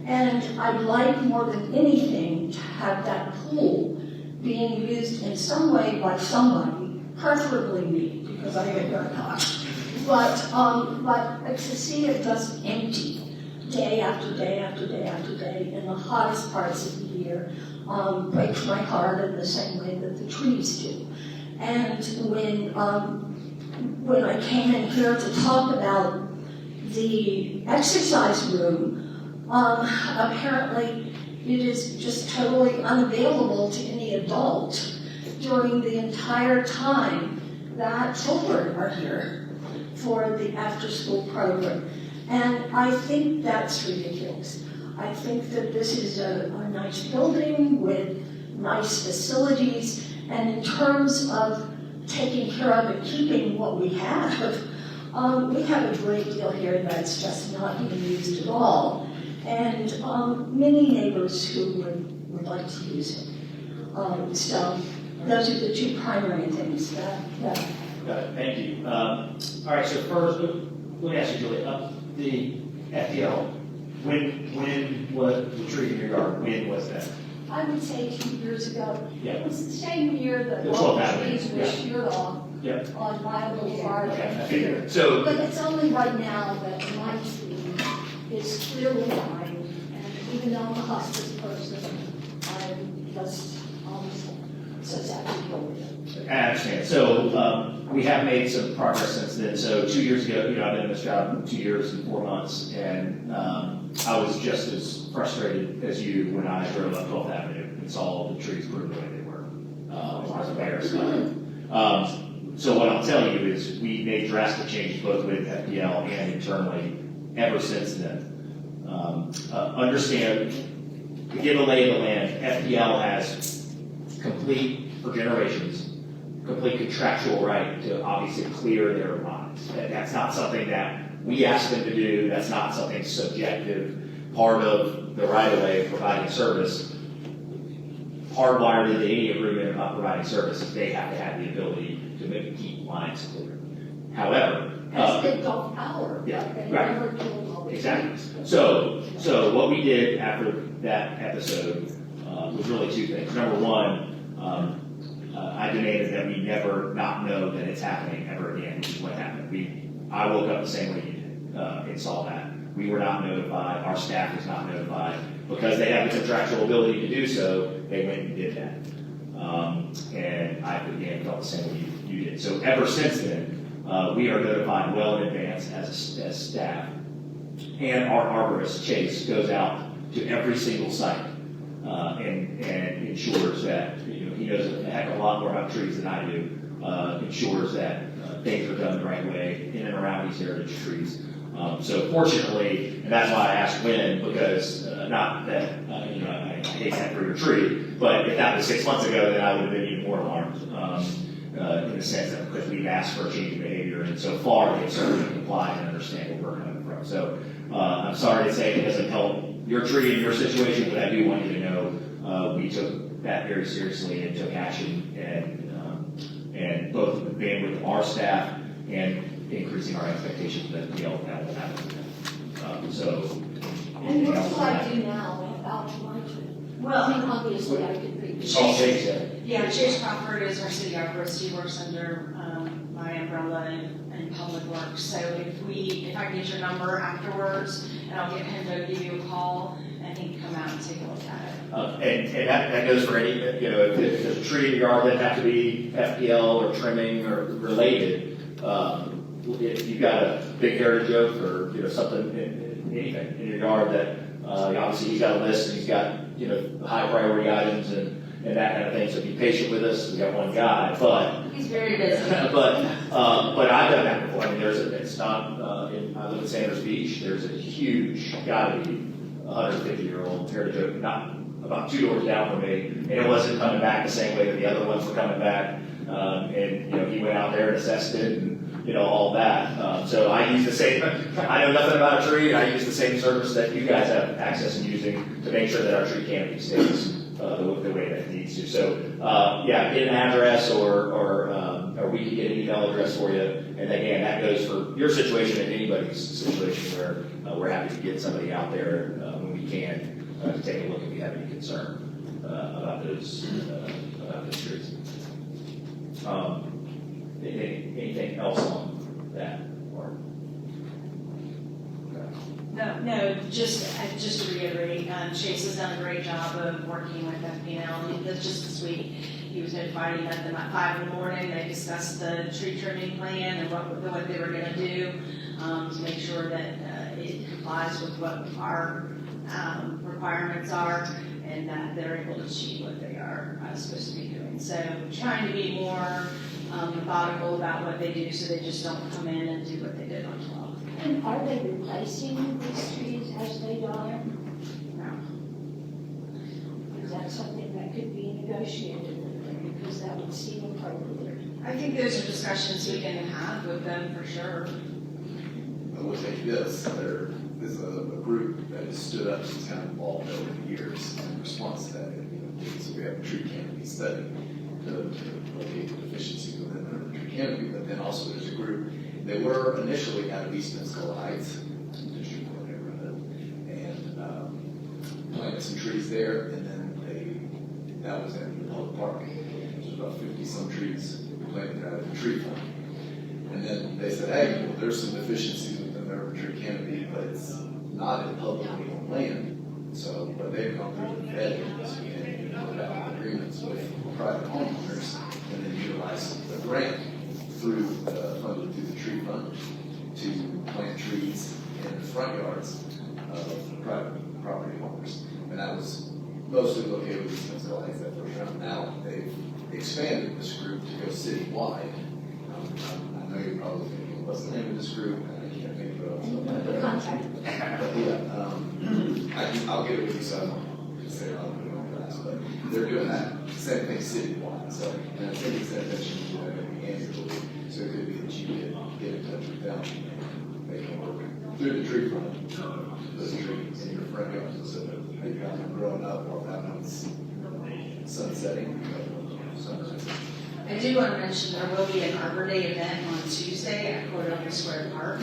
And I'd like more than anything to have that pool being used in some way by somebody, preferably me, because I get very hot. But to see it just empty day after day after day after day in the hottest parts of the year breaks my heart in the same way that the trees do. And when I came in here to talk about the exercise room, apparently it is just totally unavailable to any adult during the entire time that children are here for the after-school program. And I think that's ridiculous. I think that this is a nice building with nice facilities, and in terms of taking care of and keeping what we have a great deal here that's just not being used at all, and many neighbors who would like to use it. So those are the two primary things that Got it, thank you. All right, so first, let me ask you, Julie, the FDL, when was the tree in your yard, when was that? I would say 2 years ago. Yeah. It was the same year that The all 12th the Avenue, trees were yeah. sheared off Yeah. on Wild Boulevard Okay, I and figured. here. So, But it's only right now that my tree is clearly dying, and even though I'm a hospice person, I'm just so sad to deal with it. I understand. So, we have made some progress since then. So 2 years ago, I've been in this job 2 years and 4 months, and I was just as frustrated as you when I drove up 12th Avenue and saw all the trees pruned the way they were. It was embarrassing. So what I'll tell you is we made drastic changes both with FPL and internally ever since then. Understand, to give a lay of the land, FPL has complete, for generations, complete contractual right to obviously clear their lines. That's not something that we ask them to do. That's not something subjective. Part of the right-of-way of providing service, hardwired into any agreement about providing services, they have to have the ability to keep lines clear. However, As they don't power, yeah, but they right. never killed all the exactly. trees. So what we did after that episode was really two things. Number one, I demanded that we never not know that it's happening ever again, which is what happened. I woke up the same way you did and saw that. We were not notified, our staff was not notified. Because they have the contractual ability to do so, they went and did that. And I, again, felt the same way you did. So ever since then, we are notified well in advance as staff. And our arborist, Chase, goes out to every single site and ensures that, he knows a heck of a lot more about trees than I do, ensures that things are done the right way in and around these heritage trees. So fortunately, and that's why I asked when, because not that, I hate that for your tree, but if that was 6 months ago, then I would have been even more alarmed in the sense that because we've asked for a change in behavior, and so far they've certainly complied and understand where we're coming from. So I'm sorry to say it doesn't help your tree and your situation, but I do want you to know we took that very seriously and took action, and both the bandwidth of our staff and increasing our expectations that that will happen. And what do I do now about my tree? Well, I mean, obviously I could be. All Chase said. Yeah, Chase Crawford is our city arborist. He works under my umbrella in public works. So if I can get your number afterwards, and I'll get him to give you a call, and he can come out and take a look at it. And that goes for any, if there's a tree in your yard that have to be FPL or trimming or related, if you've got a big heritage oak or something, anything in your yard that obviously he's got a list and he's got high priority items and that kind of thing. So be patient with us. We got one guy, but He's very busy. but I've done that before. I mean, it's not. I live in Sanders Beach. There's a huge, gotta be 150-year-old heritage oak, not about 2 doors down from me, and it wasn't coming back the same way that the other ones were coming back. And he went out there and assessed it and all that. So I use the same. I know nothing about a tree, and I use the same service that you guys have access and using to make sure that our tree canopy stays the way that it needs to. So get an address or we can get an email address for you. And again, that goes for your situation and anybody's situation where we're happy to get somebody out there when we can to take a look if you have any concern about those trees. Anything else on that? Or No, just to reiterate, Chase has done a great job of working with FPL. Just this week, he was notifying them at 5 in the morning. They discussed the tree trimming plan and what they were gonna do, to make sure that, it complies with what our, requirements are, and that they're able to achieve what they are supposed to be doing. So trying to be more methodical about what they do, so they just don't come in and do what they did on 12. And are they replacing these trees as they die? No. Is that something that could be negotiated with them, because that would seem appropriate? I think those are discussions we can have with them for sure. I will say this, there is a group that has stood up since kind of evolved over the years in response to that. So we have a tree canopy study to locate the deficiencies within the tree canopy, but then also there's a group, they were initially out of East Pensacola Heights, district court neighborhood, and planted some trees there, and then that was in the public park. There's about 50 some trees planted out of the tree fund. And then they said, hey, well, there's some deficiencies within their tree canopy, but it's not in publicly owned land. So, what they've gone through the Fed and worked out agreements with private homeowners, and then utilize the grant funded through the tree fund to plant trees in the front yards of private property owners. And that was mostly located with East Pensacola Heights that first round. Now they've expanded this group to go citywide. I know you're probably thinking, what's the name of this group? I can't think of it. The contact. But yeah, I'll get it with you, so I don't say I'll put it on class, but they're doing that same thing citywide. So, and I think it's that you can do that annually. So it could be that you get in touch with them. They can work through the tree fund, those trees in your front yard, so that maybe have them growing up or have them sunsetting, sunrise. I do want to mention there will be an Arbor Day event on Tuesday at Cordova Square Park.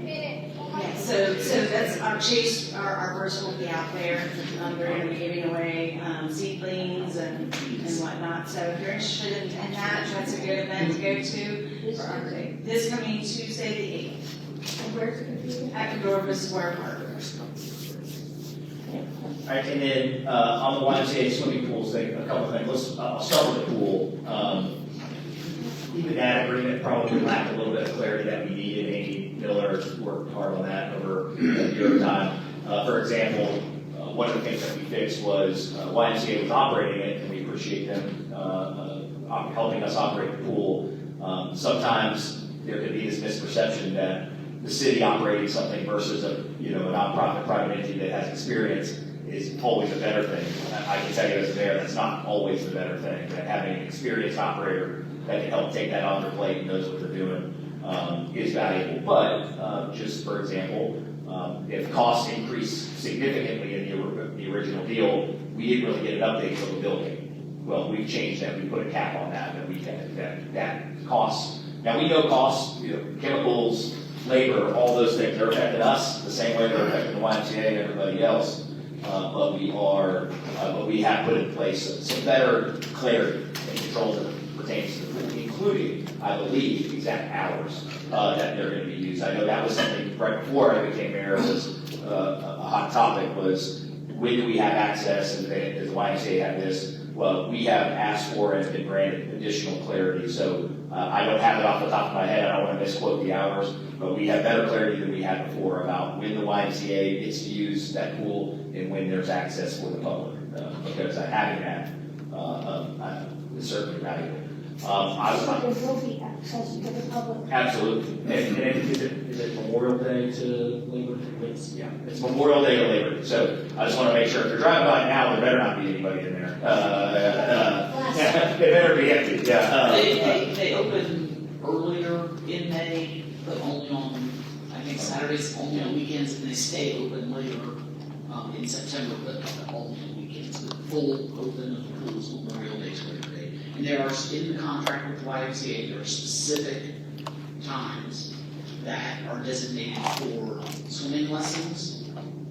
Yeah, so that's our chase, our person will be out there. They're going to be giving away seedlings and whatnot. So if you're interested in that, that's a good event to go to for Arbor Day. This coming Tuesday the 8th. And where's it going to be? At Cordova Square Park. All right, and then on the YMCA swimming pools thing, a couple of things. I'll start with the pool. Even that agreement probably lacked a little bit of clarity that we needed. Amy Miller worked hard on that over a year of time. For example, one of the things that we fixed was YMCA was operating it, and we appreciate them helping us operate the pool. Sometimes there could be this misperception that the city operating something versus a nonprofit private entity that has experience is always a better thing. I can tell you as a mayor, that's not always the better thing. That having an experienced operator that can help take that on their plate and knows what they're doing is valuable. But just for example, if costs increase significantly in the original deal, we didn't really get an update for the building. Well, we've changed that. We put a cap on that, and that costs. Now we know costs, chemicals, labor, all those things, they're affecting us the same way they're affecting the YMCA and everybody else. But we have put in place some better clarity and controls that pertains to the pool, including, I believe, the exact hours that they're going to be used. I know that was something right before I became mayor was a hot topic was when do we have access, and does the YMCA have this? Well, we have asked for and been granted additional clarity. So I don't have it off the top of my head. I don't want to misquote the hours, but we have better clarity than we had before about when the YMCA gets to use that pool and when there's access for the public. Because having that is certainly valuable. So there will be access to the public? Absolutely. And is it Memorial Day to Labor Day? Yeah, it's Memorial Day to Labor Day. So I just want to make sure if you're driving by now, there better not be anybody in there. It better be empty. Yeah. They open earlier in May, but only on, I think Saturdays, only on weekends, and they stay open later in September, but only on weekends. The full open of the pools Memorial Day to Labor Day. And there are, in the contract with the YMCA, there are specific times that are designated for swimming lessons,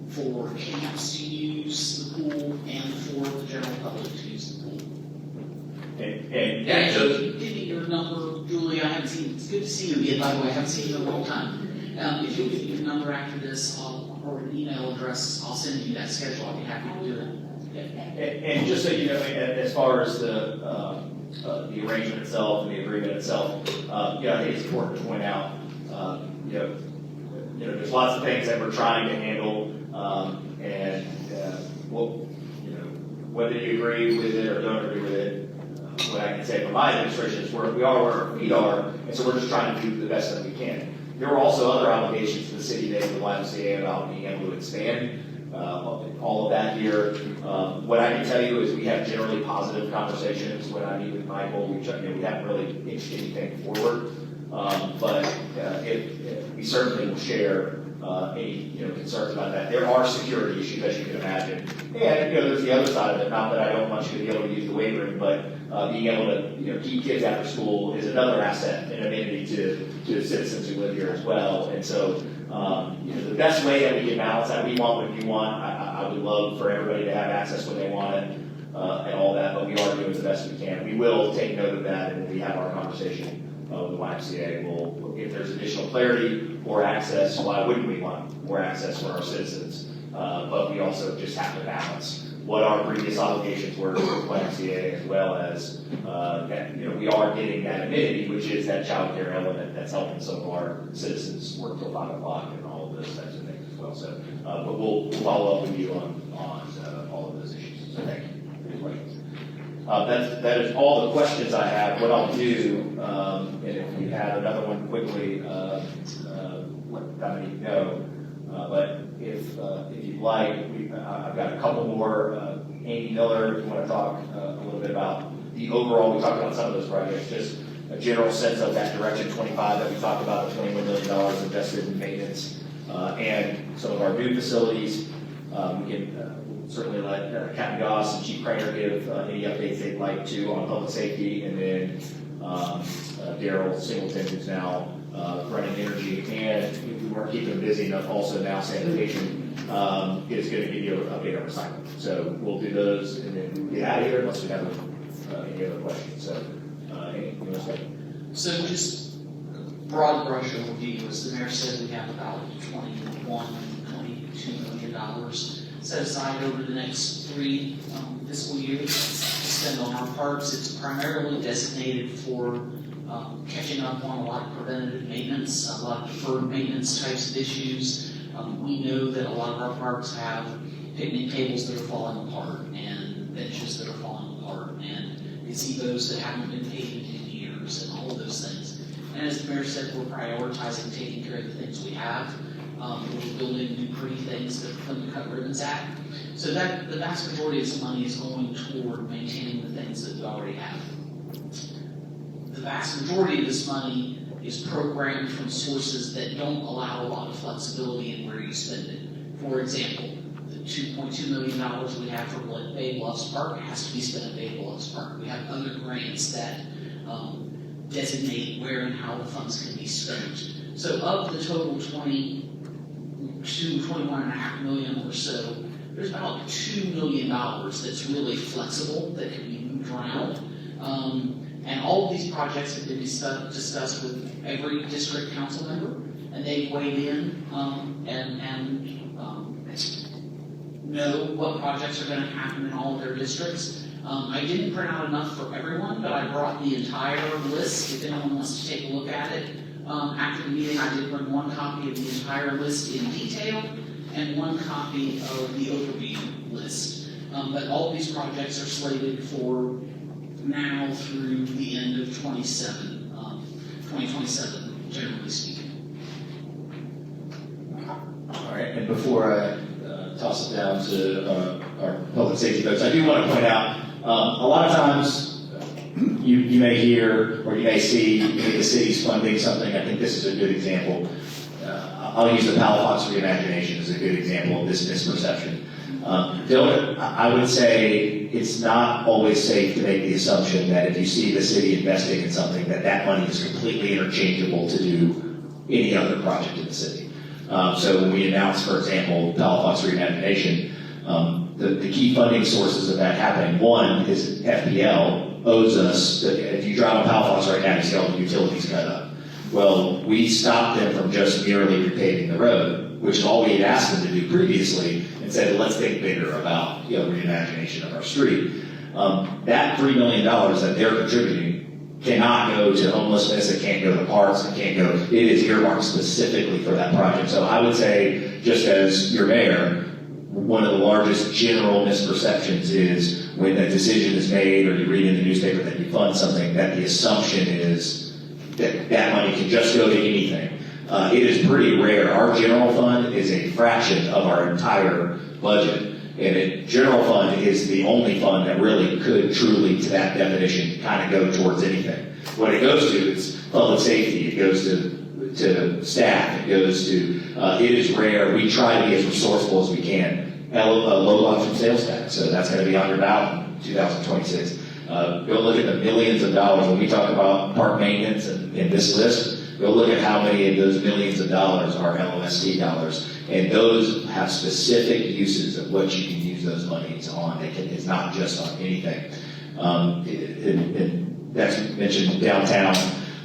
for camps to use the pool, and for the general public to use the pool. And so, Give me your number, Julie. I haven't seen. It's good to see you again. By the way, I haven't seen you in a long time. If you'll give me your number after this, or an email address, I'll send you that schedule. I'll be happy to do it. And just so you know, as far as the arrangement itself and the agreement itself, I think it's important to point out, there's lots of things that we're trying to handle, whether you agree with it or don't agree with it, what I can say from my administration is we are where our feet are, and so we're just trying to do the best that we can. There were also other obligations to the city made to the YMCA about being able to expand all of that here. What I can tell you is we have generally positive conversations when I meet with Michael. We haven't really inched anything forward, but we certainly will share any concerns about that. There are security issues, as you can imagine, and there's the other side of it. Not that I don't want you to be able to use the weight room, but being able to keep kids after school is another asset and amenity to the citizens who live here as well. And so, the best way that we can balance that, we want what you want. I would love for everybody to have access when they want it and all that, but we are doing the best we can. We will take note of that, and when we have our conversation with the YMCA, if there's additional clarity or access, why wouldn't we want more access for our citizens? But we also just have to balance what our previous obligations were with the YMCA, as well as we are getting that amenity, which is that child care element that's helping some of our citizens work till 5 o'clock and all of those types of things as well. So, but we'll follow up with you on all of those issues. So thank you for your questions. That is all the questions I have. What I'll do, and if you have another one quickly, let Dominique know. But if you'd like, I've got a couple more. Amy Miller, if you want to talk a little bit about the overall, we talked about some of those projects, just a general sense of that direction 25 that we talked about, the $21 million invested in maintenance, and some of our new facilities. We can certainly let Captain Goss and Chief Craner give any updates they'd like to on public safety, and then Daryl Singleton, who's now running energy, and if we weren't keeping them busy enough, also now sanitation is going to give you an update on recycling. So we'll do those, and then we'll get out of here unless we have any other questions. So, anything you want to say? So just broad brush overview, as the mayor said, we have about $22 million set aside over the next 3 fiscal years to spend on our parks. It's primarily designated for catching up on a lot of preventative maintenance, a lot of deferred maintenance types of issues. We know that a lot of our parks have picnic tables that are falling apart, and benches that are falling apart, and gazebos that haven't been painted in years, and all of those things. And as the mayor said, we're prioritizing taking care of the things we have. We're building new pretty things that we're going to cut ribbons at. So that the vast majority of this money is going toward maintaining the things that we already have. The vast majority of this money is programmed from sources that don't allow a lot of flexibility in where you spend it. For example, the $2.2 million we have for Bay Bluffs Park has to be spent at Bay Bluffs Park. We have other grants that designate where and how the funds can be spent. So of the total $21.5 million or so, there's about $2 million that's really flexible that can be moved around. And all of these projects have been discussed with every district council member, and they've weighed in and know what projects are going to happen in all of their districts. I didn't print out enough for everyone, but I brought the entire list if anyone wants to take a look at it. After the meeting, I did bring one copy of the entire list in detail and one copy of the overview list. But all of these projects are slated for now through the end of 2027, generally speaking. All right, and before I toss it down to our public safety folks, I do want to point out, a lot of times you may hear or you may see the city's funding something. I think this is a good example. I'll use the Palafox reimagination as a good example of this misperception. I would say it's not always safe to make the assumption that if you see the city investing in something, that money is completely interchangeable to do any other project in the city. So when we announced, for example, Palafox reimagination, the key funding sources of that happening, one is FPL owes us, if you drive on Palafox right now, you see all the utilities cut up. Well, we stopped them from just merely repaving the road. which is all we had asked them to do previously, and said, let's think bigger about, reimagination of our street. That $3 million that they're contributing cannot go to homelessness, it can't go to parks, it is earmarked specifically for that project. So I would say, just as your mayor, one of the largest general misperceptions is when that decision is made, or you read in the newspaper that you fund something, that the assumption is that that money can just go to anything. It is pretty rare. Our general fund is a fraction of our entire budget. And general fund is the only fund that really could truly, to that definition, kind of go towards anything. What it goes to is public safety, it goes to staff, it goes to, it is rare. We try to be as resourceful as we can. Local option sales tax, so that's going to be on your ballot in 2026. Go look at the millions of dollars. When we talk about park maintenance in this list, go look at how many of those millions of dollars are LOST dollars. And those have specific uses of what you can use those monies on. It's not just on anything. And that's mentioned downtown.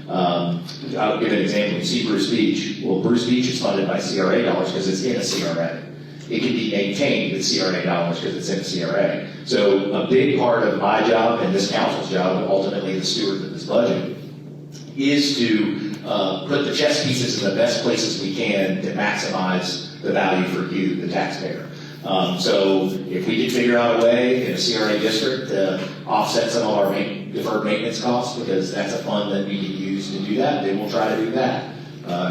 I'll give an example. You see Bruce Beach. Well, Bruce Beach is funded by CRA dollars because it's in a CRA. It can be maintained with CRA dollars because it's in a CRA. So a big part of my job and this council's job, and ultimately the steward of this budget, is to put the chess pieces in the best places we can to maximize the value for you, the taxpayer. So if we can figure out a way in a CRA district to offset some of our deferred maintenance costs, because that's a fund that we can use to do that, then we'll try to do that.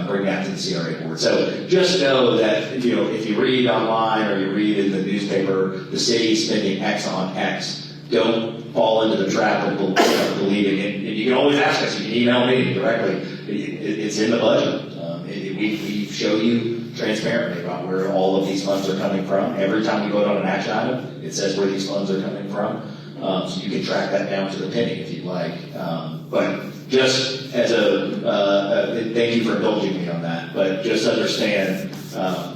Bring that to the CRA board. So just know that, if you read online or you read in the newspaper, the city spending X on X, don't fall into the trap of believing it. And you can always ask us, you can email me directly. It's in the budget. We show you transparently about where all of these funds are coming from. Every time we vote on an action item, it says where these funds are coming from. So you can track that down to the penny if you'd like. But just as thank you for indulging me on that, but just understand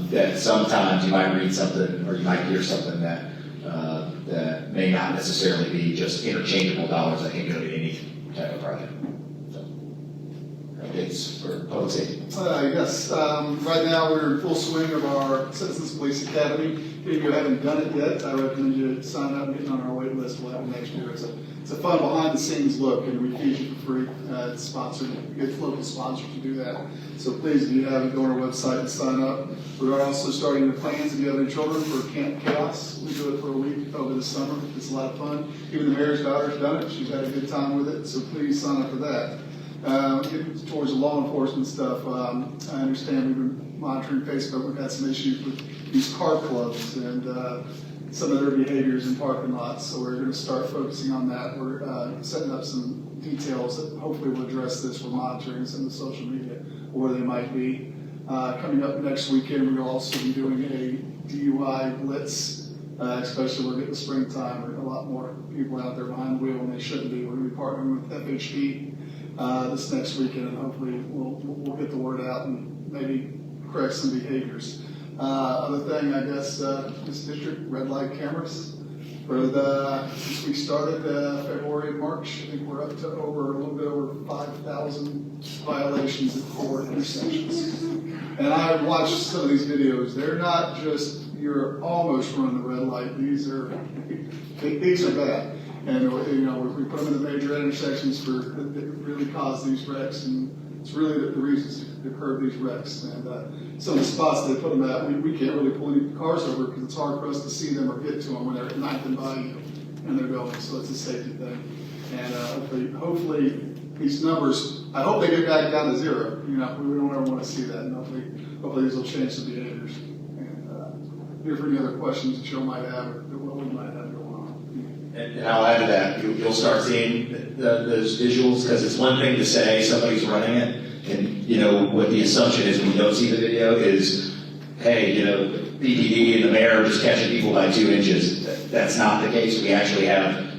that sometimes you might read something or you might hear something that may not necessarily be just interchangeable dollars that can go to any type of project. So, updates for public safety. Yes, right now we're in full swing of our Citizens Police Academy. If you haven't done it yet, I recommend you sign up and get on our wait list. We'll have it next year. It's a fun behind-the-scenes look, and we feed you for free. It's sponsored. We get local sponsors to do that. So please, if you haven't, go on our website and sign up. We are also starting the plans, if you have any children, for Camp Chaos. We do it for a week over the summer. It's a lot of fun. Even the mayor's daughter's done it. She's had a good time with it, so please sign up for that. Getting towards the law enforcement stuff, I understand we've been monitoring Facebook. We've had some issues with these car clubs and some of their behaviors in parking lots. So we're going to start focusing on that. We're setting up some details that hopefully will address this. We're monitoring some of the social media where they might be. Coming up next weekend, we'll also be doing a DUI blitz, especially we're getting springtime. There are a lot more people out there behind the wheel and they shouldn't be. We're going to be partnering with FHD this next weekend, and hopefully we'll get the word out and maybe correct some behaviors. Other thing, I guess, this district, red light cameras. Since we started February and March, I think we're up to a little bit over 5,000 violations at 4 intersections. And I watched some of these videos. They're not just, you're almost running the red light. These are bad. And we put them in the major intersections that really cause these wrecks, and it's really the reasons to curb these wrecks. And some of the spots they put them at, we can't really pull any cars over because it's hard for us to see them or get to them when they're at 9th and Bayou and they're going. So it's a safety thing. And hopefully these numbers, I hope they get back down to 0. We don't ever want to see that. And hopefully these will change some behaviors. And here for any other questions that you might have or what we might have going on. And I'll add to that, you'll start seeing those visuals, because it's one thing to say somebody's running it, and what the assumption is when you don't see the video is, hey, BPD and the mayor are just catching people by 2 inches. That's not the case. We actually have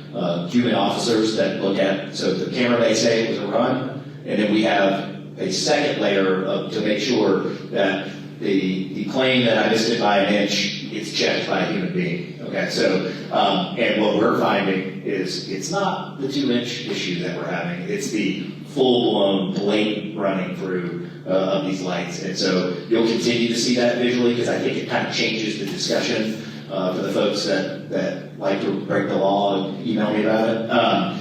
human officers that look at, so the camera may say it was a run, and then we have a second layer to make sure that the claim that I missed it by an inch is checked by a human being. Okay, so, and what we're finding is it's not the 2-inch issue that we're having, it's the full-blown blatant running through of these lights. And so you'll continue to see that visually because I think it kind of changes the discussion for the folks that like to break the law and email me about it. I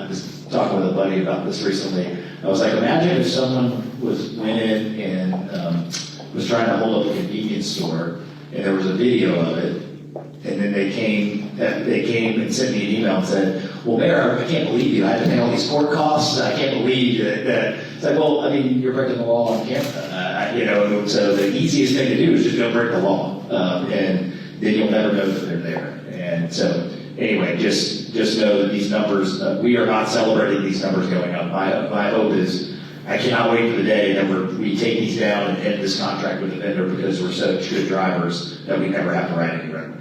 was talking with a buddy about this recently. I was like, imagine if someone went in and was trying to hold up a convenience store, and there was a video of it, and then they came and sent me an email and said, well, Mayor, I can't believe you. I had to pay all these court costs. I can't believe that. It's like, well, I mean, you're breaking the law on camera. So the easiest thing to do is just go break the law, and then you'll never know that they're there. And so, anyway, just know that these numbers, we are not celebrating these numbers going up. My hope is, I cannot wait for the day that we take these down and end this contract with the vendor because we're such good drivers that we never have to write any red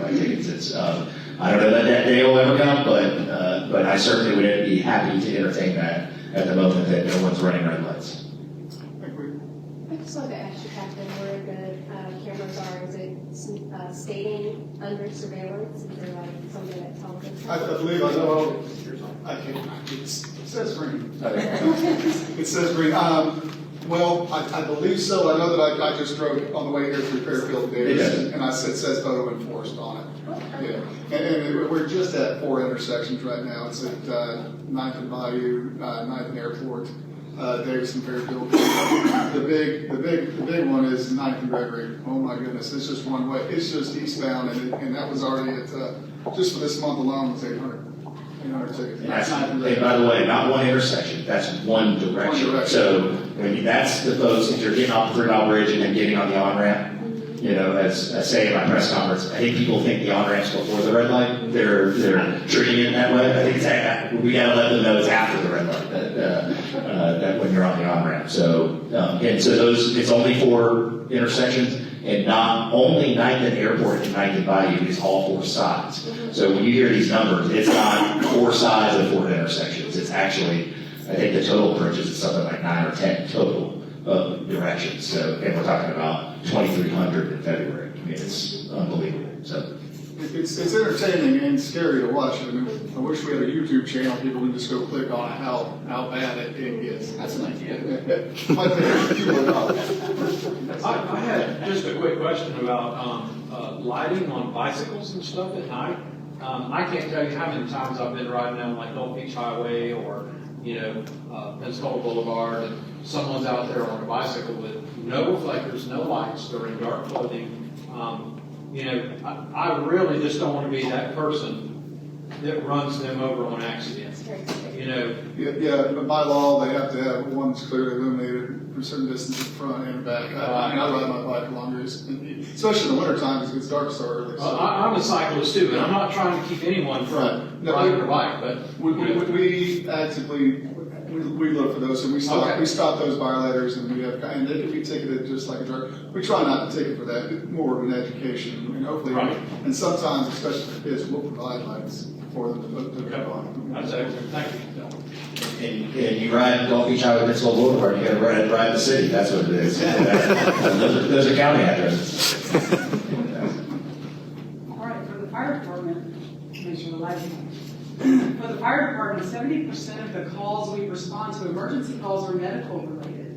light tickets. I don't know that day will ever come, but I certainly would be happy to entertain that at the moment that no one's running red lights. I just wanted to ask you, Captain, where the cameras are. Is it staying under surveillance? Is there like something that tells us? I believe I know. I can't. It says green. It says green. Well, I believe so. I know that I just drove on the way here through Fairfield Davis, and I said says photo enforced on it. Yeah, and we're just at 4 intersections right now. It's at 9th and Bayou, 9th and Airport, Davis and Fairfield. The big one is 9th and Gregory. Oh my goodness, it's just one way. It's just eastbound, and that was already at just for this month alone was 800 tickets. And by the way, not one intersection. That's one direction. So that's the folks, if you're getting off the 3-mile bridge and then getting on the on-ramp, as I say in my press conference, I think people think the on-ramp's before the red light. They're treating it that way. I think we got to let them know it's after the red light that when you're on the on-ramp. So it's only 4 intersections, and not only 9th and Airport and 9th and Bayou is all 4 sides. So when you hear these numbers, it's not 4 sides of 4 intersections. It's actually, I think the total approaches is something like 9 or 10 total directions. So, and we're talking about 2,300 in February. I mean, it's unbelievable. So it's entertaining and scary to watch. I mean, I wish we had a YouTube channel people would just go click on how bad it is. That's an idea. I had just a quick question about lighting on bicycles and stuff at night. I can't tell you how many times I've been riding down like Gulf Beach Highway or Pensacola Boulevard, and someone's out there on a bicycle with no reflectors, no lights. They're in dark clothing. I really just don't want to be that person that runs them over on accident. Yeah, but by law, they have to have one that's clearly illuminated for a certain distance in front and back. I ride my bike longer, especially in the wintertime because it gets dark so early. So. I'm a cyclist too, and I'm not trying to keep anyone from riding their bike, but we actively look for those, and we stop those violators, and and they can be ticketed just like a drug. We try not to ticket for that. It's more of an education, and hopefully, and sometimes, especially for kids, we'll provide lights for them to put on. That's excellent. Thank you. And you ride Gulf Beach Highway, Pensacola Boulevard, you got to ride the city. That's what it is. Those are county addresses. All right, for the fire department, make sure the lighting. For the fire department, 70% of the calls we respond to, emergency calls, are medical related.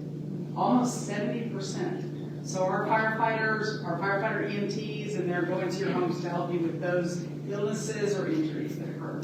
Almost 70%. So our firefighter EMTs, and they're going to your homes to help you with those illnesses or injuries that occur.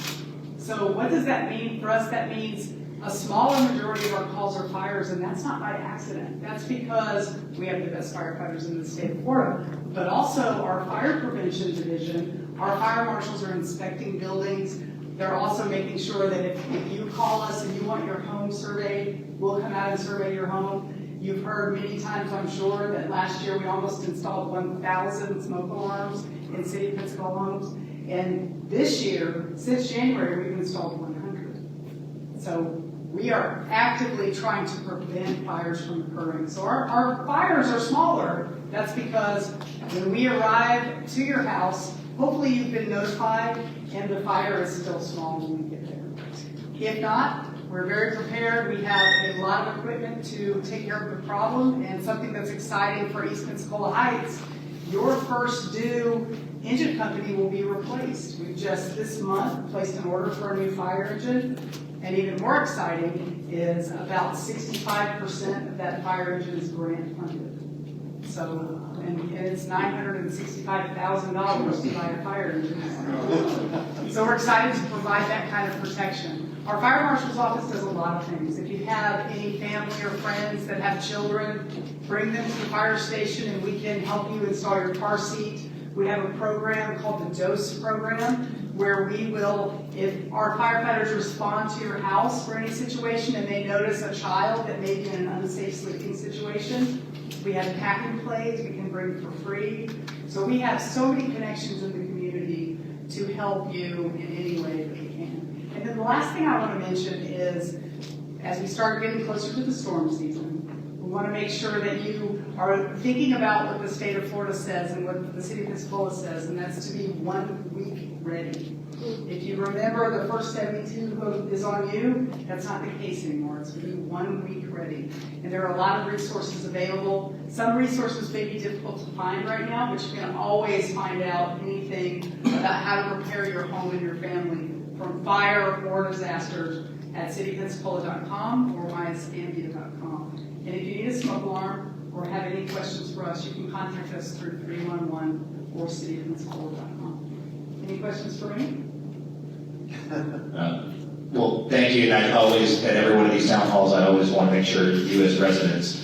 So what does that mean for us? That means a smaller majority of our calls are fires, and that's not by accident. That's because we have the best firefighters in the state of Florida. But also our fire prevention division, our fire marshals are inspecting buildings. They're also making sure that if you call us and you want your home surveyed, we'll come out and survey your home. You've heard many times, I'm sure, that last year we almost installed 1,000 smoke alarms in City of Pensacola homes. And this year, since January, we've installed 100. So we are actively trying to prevent fires from occurring. So our fires are smaller. That's because when we arrive to your house, hopefully you've been notified and the fire is still small when we get there. If not, we're very prepared. We have a lot of equipment to take care of the problem, and something that's exciting for East Pensacola Heights, your first due engine company will be replaced. We just this month placed an order for a new fire engine, and even more exciting is about 65% of that fire engine is grant funded. So, and it's $965,000 to buy a fire engine. So we're excited to provide that kind of protection. Our fire marshal's office does a lot of things. If you have any family or friends that have children, bring them to the fire station and we can help you install your car seat. We have a program called the DOSE program, where we will, if our firefighters respond to your house for any situation and they notice a child that may be in an unsafe sleeping situation, we have packing plays we can bring for free. So we have so many connections in the community to help you in any way that we can. And then the last thing I want to mention is, as we start getting closer to the storm season, we want to make sure that you are thinking about what the state of Florida says and what the City of Pensacola says, and that's to be 1 week ready. If you remember the first 72 is on you, that's not the case anymore. It's going to be 1 week ready. And there are a lot of resources available. Some resources may be difficult to find right now, but you can always find out anything about how to prepare your home and your family from fire or disasters at citypensacola.com or myscambia.com. And if you need a smoke alarm or have any questions for us, you can contact us through 311 or cityofpensacola.com. Any questions for me? Well, thank you, and I always, at every one of these town halls, I always want to make sure you as residents,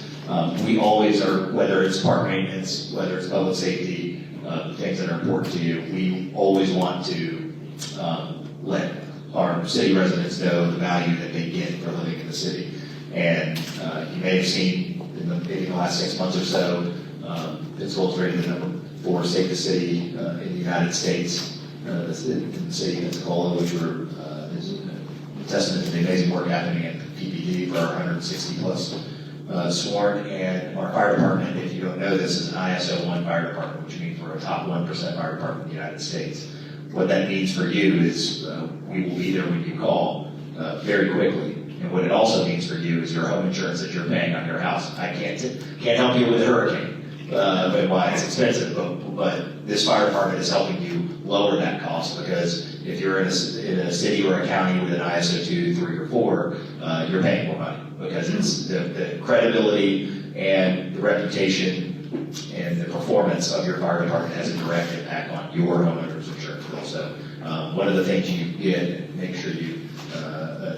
we always are, whether it's park maintenance, whether it's public safety, things that are important to you, we always want to let our city residents know the value that they get for living in the city. And you may have seen maybe in the last 6 months or so, Pensacola's rated the number 4 safest city in the United States. In the city of Pensacola, which is a testament to the amazing work happening at PPD for our 160 plus sworn. And our fire department, if you don't know this, is an ISO 1 fire department, which means we're a top 1% fire department in the United States. What that means for you is we will be there when you call very quickly. And what it also means for you is your home insurance that you're paying on your house. I can't help you with a hurricane, but why it's expensive. But this fire department is helping you lower that cost, because if you're in a city or a county with an ISO 2, 3, or 4, you're paying more money, because it's the credibility and the reputation and the performance of your fire department has a direct impact on your homeowner's insurance bill. So one of the things you get, make sure you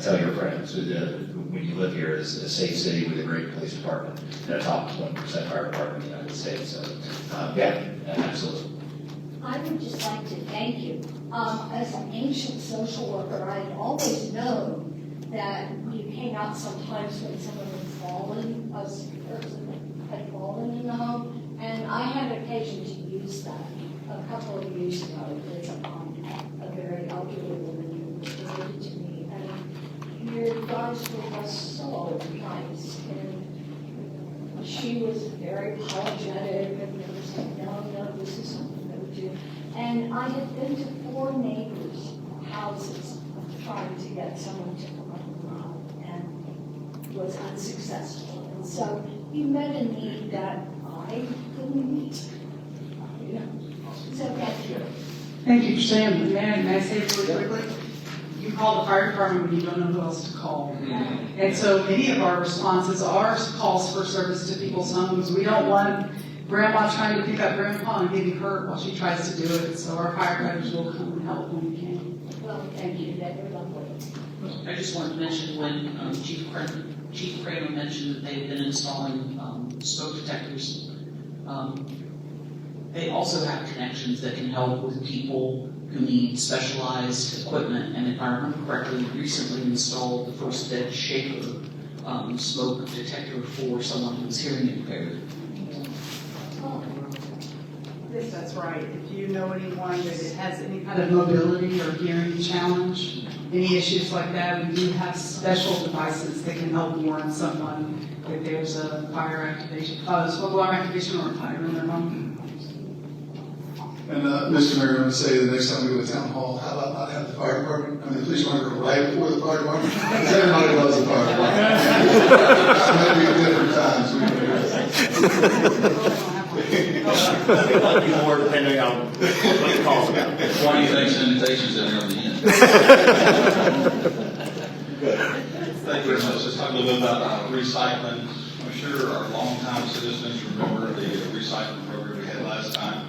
tell your friends when you live here is a safe city with a great police department and a top 1% fire department in the United States. So yeah, absolutely. I would just like to thank you. As an ancient social worker, I had always known that you came out sometimes when someone had fallen, a person had fallen in the home, and I had occasion to use that a couple of years ago with a very elderly woman who was related to me, and your guys were just so nice, and she was very apologetic, and they were saying, no, this is something. And I had been to 4 neighbors' houses trying to get someone to come up and was unsuccessful. And so you met a need that I couldn't meet. So thank you. Thank you, Sam. May I say it really quickly? You call the fire department when you don't know who else to call. And so many of our responses are calls for service to people's homes. We don't want Grandma trying to pick up Grandpa and getting hurt while she tries to do it. So our firefighters will come and help when we can. Well, thank you. That were lovely. I just wanted to mention when Chief Kramer mentioned that they've been installing smoke detectors. They also have connections that can help with people who need specialized equipment. And if I remember correctly, recently installed the first dead shaker smoke detector for someone who's hearing impaired. Yes, that's right. If you know anyone that has any kind of mobility or hearing challenge, any issues like that, we do have special devices that can help warn someone if there's a fire activation, smoke alarm activation or a fire in their home. And Mr. Mayor, I want to say the next time we go to town hall, how about not have the fire department, the police department right before the fire department? Because everybody loves the fire department. So maybe at different times we can do that. It might be more depending on what the call's about. Why do you think sanitation's in there on the end? Thank you very much. Let's talk a little bit about recycling. I'm sure our longtime citizens remember the recycling program we had last time.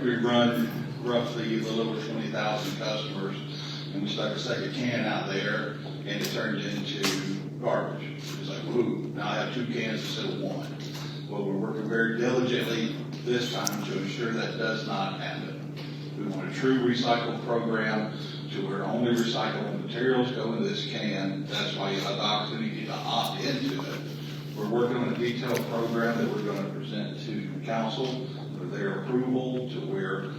We run roughly a little over 20,000 customers, and we stuck a second can out there, and it turned into garbage. It's like, whoo, now I have 2 cans instead of 1. Well, we're working very diligently this time to ensure that does not happen. We want a true recycle program to where only recyclable materials go into this can. That's why you have the opportunity to opt into it. We're working on a detailed program that we're going to present to council for their approval to where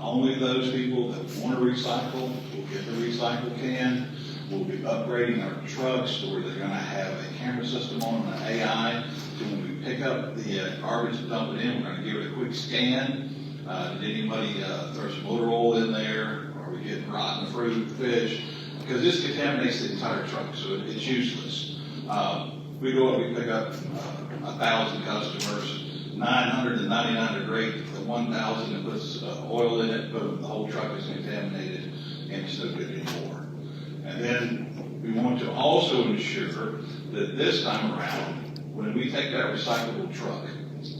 only those people that want to recycle will get the recycle can. We'll be upgrading our trucks to where they're going to have a camera system on them, an AI, so when we pick up the garbage and dump it in, we're going to give it a quick scan. Did anybody throw some motor oil in there? Are we getting rotten fruit, fish? Because this contaminates the entire truck, so it's useless. We go up, we pick up 1,000 customers, 999 are great, the 1,000 that puts oil in it, boom, the whole truck is contaminated and it's no good anymore. And then we want to also ensure that this time around, when we take that recyclable truck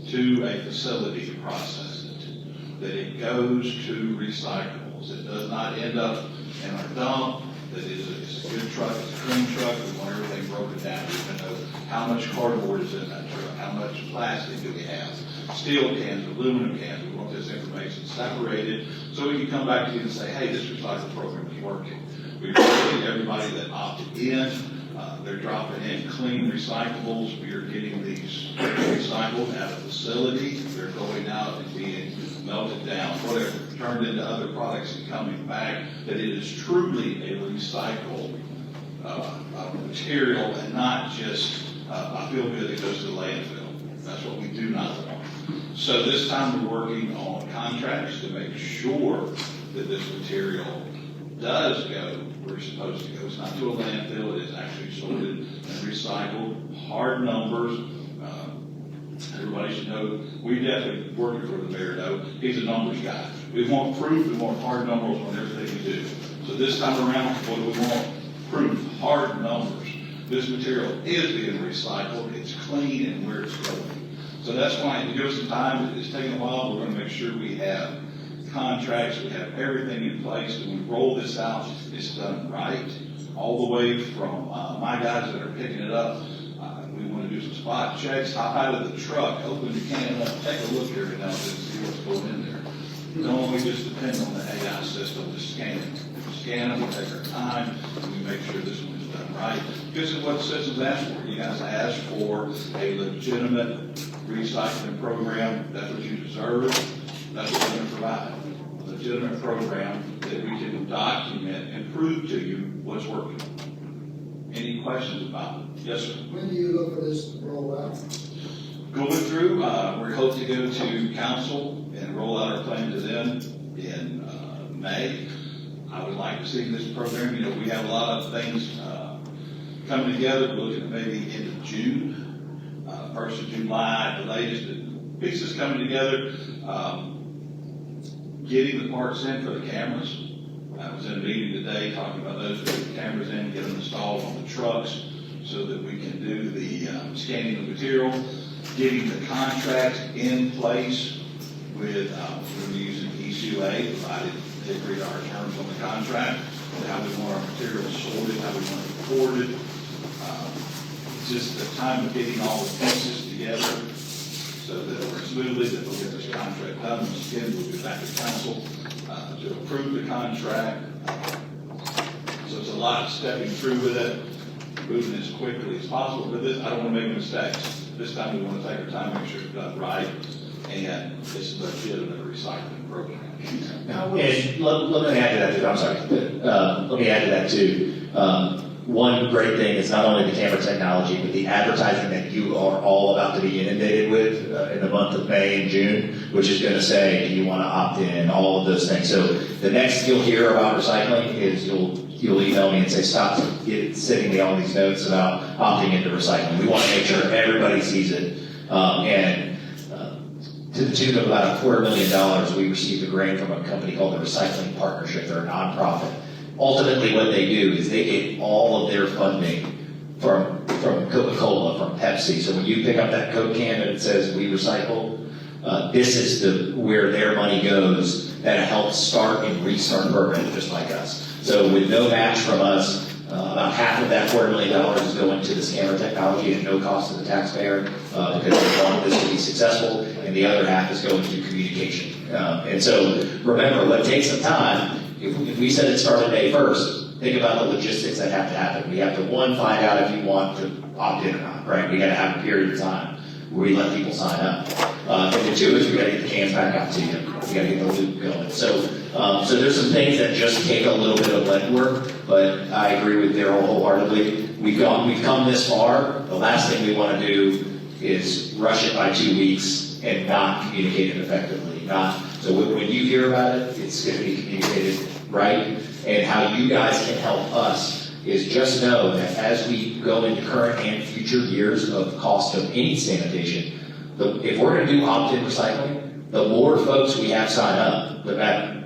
to a facility to process it, that it goes to recyclables. It does not end up in our dump, that it's a good truck, it's a clean truck, we want everything broken down. We want to know how much cardboard is in that truck, how much plastic do we have, steel cans, aluminum cans. We want this information separated so we can come back to you and say, hey, this recycle program is working. We've got everybody that opted in. They're dropping in clean recyclables. We are getting these recycled at a facility. They're going out and being melted down, whatever, turned into other products and coming back. That it is truly a recycled material and not just I feel good it goes to the landfill. That's what we do not want. So this time we're working on contracts to make sure that this material does go where it's supposed to go. It's not to a landfill, it is actually sorted and recycled. Hard numbers. Everybody should know, we definitely working for the mayor though. He's a numbers guy. We want proof, we want hard numbers on everything we do. So this time around, what do we want? Proof, hard numbers. This material is being recycled, it's clean and where it's going. So that's why it gives us some time. It's taking a while. We're going to make sure we have contracts, we have everything in place, and we roll this out, it's done right, all the way from my guys that are picking it up. We want to do some spot checks, hop out of the truck, open the can up, take a look every now and then, see what's going in there. Don't we just depend on the AI system to scan it. We scan it, we take our time, and we make sure this one is done right. This is what citizens ask for. You guys ask for a legitimate recycling program. That's what you deserve. That's what we're going to provide. A legitimate program that we can document and prove to you what's working. Any questions about it? Yes, sir. When do you look for this to roll out? Going through, we hope to go to council and roll out our plan to them in May. I would like to see this program, we have a lot of things coming together. We're looking at maybe end of June, 1st of July, the latest pieces coming together. Getting the parts in for the cameras. I was in a meeting today talking about those, getting the cameras in, get them installed on the trucks so that we can do the scanning of material, getting the contract in place with, we're using ECUA, provided they agree to our terms on the contract, and how we want our materials sorted, how we want it recorded. Just the time of getting all the pieces together so that it works smoothly, that we'll get this contract done. Once again, we'll be back to council to approve the contract. So it's a lot of stepping through with it, moving as quickly as possible. But this, I don't want to make mistakes. This time we want to take our time, make sure it's done right, and this is a legitimate recycling program. And let me add to that too. I'm sorry. Let me add to that too. One great thing is not only the camera technology, but the advertising that you are all about to be inundated with in the month of May and June, which is going to say, do you want to opt in, all of those things. So the next you'll hear about recycling is you'll email me and say, stop sending me all these notes about opting into recycling. We want to make sure everybody sees it. And to the tune of about $250,000, we received a grant from a company called the Recycling Partnership. They're a nonprofit. Ultimately, what they do is they get all of their funding from Coca-Cola, from Pepsi. So when you pick up that Coke can and it says we recycle, this is where their money goes that helps start and restart programs just like us. So with no match from us, about half of that $250,000 is going to the scanner technology at no cost to the taxpayer because we want this to be successful, and the other half is going to communication. And so remember, what takes some time, if we said it started May 1st, think about the logistics that have to happen. We have to, one, find out if you want to opt in or not, right? We got to have a period of time where we let people sign up. And the two is we got to get the cans back out to you. We got to get the loop going. So there's some things that just take a little bit of legwork, but I agree with Daryl wholeheartedly. We've come this far. The last thing we want to do is rush it by 2 weeks and not communicate it effectively. So when you hear about it, it's going to be communicated right. And how you guys can help us is just know that as we go into current and future years of cost of any sanitation, if we're going to do opt-in recycling, the more folks we have sign up, the better.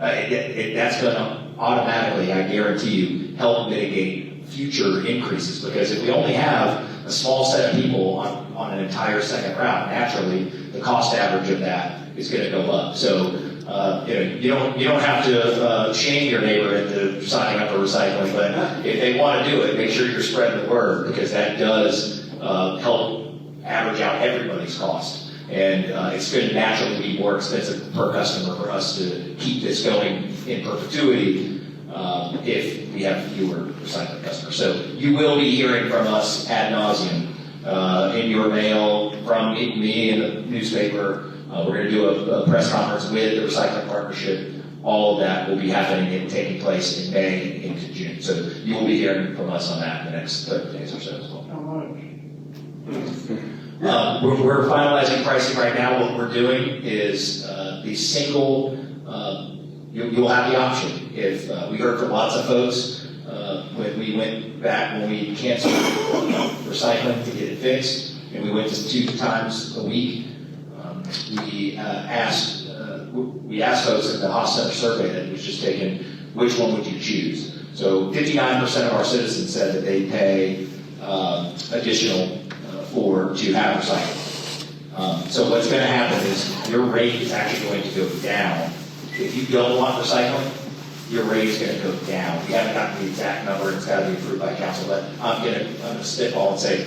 That's going to automatically, I guarantee you, help mitigate future increases. Because if we only have a small set of people on an entire second route, naturally, the cost average of that is going to go up. So you don't have to shame your neighbor into signing up for recycling, but if they want to do it, make sure you're spreading the word, because that does help average out everybody's cost. And it's going to naturally be more expensive per customer for us to keep this going in perpetuity if we have fewer recycling customers. So you will be hearing from us ad nauseum in your mail, from me in the newspaper. We're going to do a press conference with the Recycling Partnership. All of that will be happening and taking place in May and into June. So you will be hearing from us on that in the next 30 days or so as well. How much? We're finalizing pricing right now. What we're doing is the single, you'll have the option. If we heard from lots of folks when we went back, when we canceled recycling to get it fixed, and we went to 2 times a week, we asked folks in the Haas Center survey that was just taken, which one would you choose? So 59% of our citizens said that they pay additional to have recycling. So what's going to happen is your rate is actually going to go down. If you don't want recycling, your rate is going to go down. We haven't gotten the exact number, it's got to be approved by council, but I'm going to spitball and say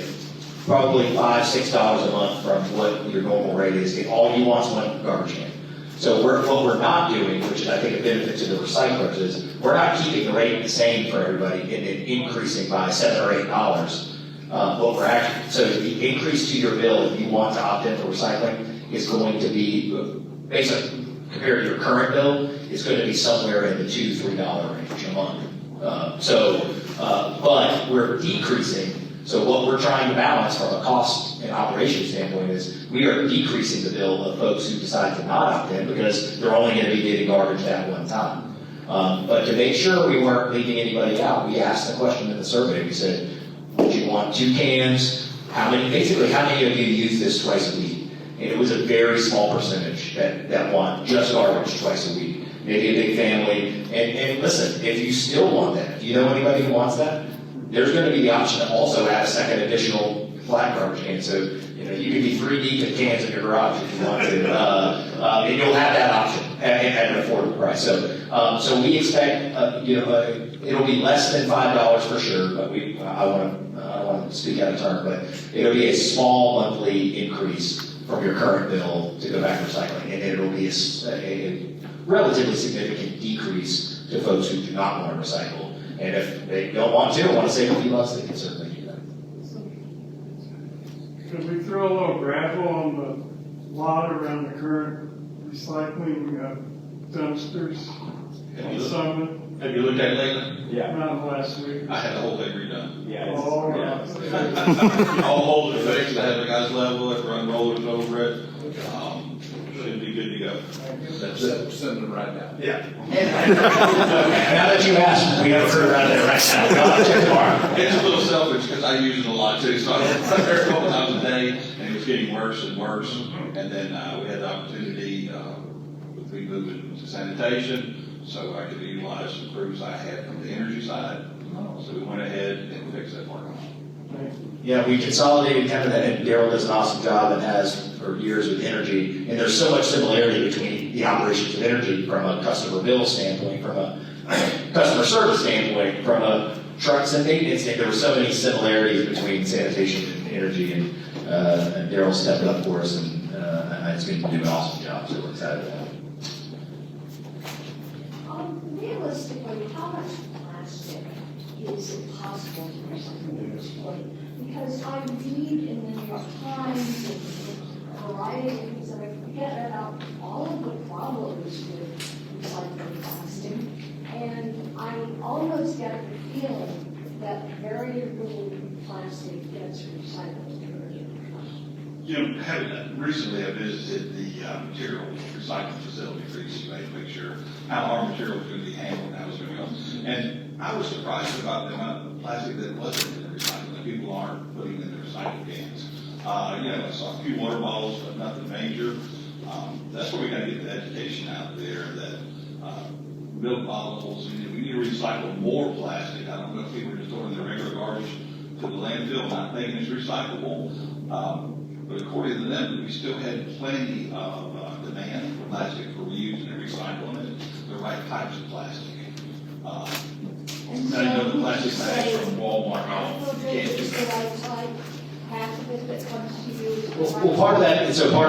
probably $5, $6 a month from what your normal rate is. All you want is one garbage can. So what we're not doing, which is I think a benefit to the recyclers, is we're not keeping the rate the same for everybody and then increasing by $7 or $8. So the increase to your bill if you want to opt in for recycling is going to be, basically compared to your current bill, it's going to be somewhere in the $2, $3 range a month. But we're decreasing. So what we're trying to balance from a cost and operation standpoint is we are decreasing the bill of folks who decide to not opt in because they're only going to be getting garbage at one time. But to make sure we weren't leaving anybody out, we asked the question in the survey. We said, would you want 2 cans? How many of you use this twice a week? And it was a very small percentage that want just garbage twice a week. Maybe a big family. And listen, if you still want that, if you know anybody who wants that, there's going to be the option to also add a second additional flat garbage can. So, you can be 3 deep in cans in your garage if you want to. And you'll have that option at an affordable price. So we expect, it'll be less than $5 for sure, but I want to speak out of turn, but it'll be a small monthly increase from your current bill to go back to recycling, and it'll be a relatively significant decrease to folks who do not want to recycle. And if they don't want to save a few bucks, they can certainly do that. Could we throw a little gravel on the lot around the current recycling dumpsters on Summit? Have you looked at it lately? Yeah. Not last week. I had the whole thing redone. Yeah. All holes are fixed, I had the guys level it, run rollers over it. Should be good to go. Send them right now. Yeah. Now that you asked, we have a crew around there right now. It's a little selfish because I use it a lot too, so I'm there a couple times a day, and it was was getting worse and worse. And then we had the opportunity, with me moving to sanitation, so I could utilize some crews I had from the energy side. So we went ahead and fixed that parking lot. Yeah, we consolidated kind of that, and Daryl does an awesome job and has for years with energy. And there's so much similarity between the operations of energy from a customer bill standpoint, from a customer service standpoint, from a trucks and maintenance standpoint. There were so many similarities between sanitation and energy, and Daryl stepped up for us, and it's going to do an awesome job, so we're excited about it. Realistically, how much plastic is it possible to recycle at this point? Because I read in the New York Times and a variety of things that I forget about all of the problems with recycling plastic. And I almost get the feeling that very little plastic gets recycled. You know, recently I visited the material recycling facility for Reeves to make sure how our material was going to be handled and how it was going to go. And I was surprised about the amount of plastic that wasn't in the recycling, that people aren't putting in the recycle cans. You know, I saw a few water bottles, but nothing major. That's where we got to get the education out there that milk bottles, we need to recycle more plastic. I don't know if people are just throwing their regular garbage to the landfill, not thinking it's recyclable. But according to them, we still had plenty of demand for plastic for reuse and recycling it, the right types of plastic. Now you know the plastic bags from Walmart. You can't do that. Well, part of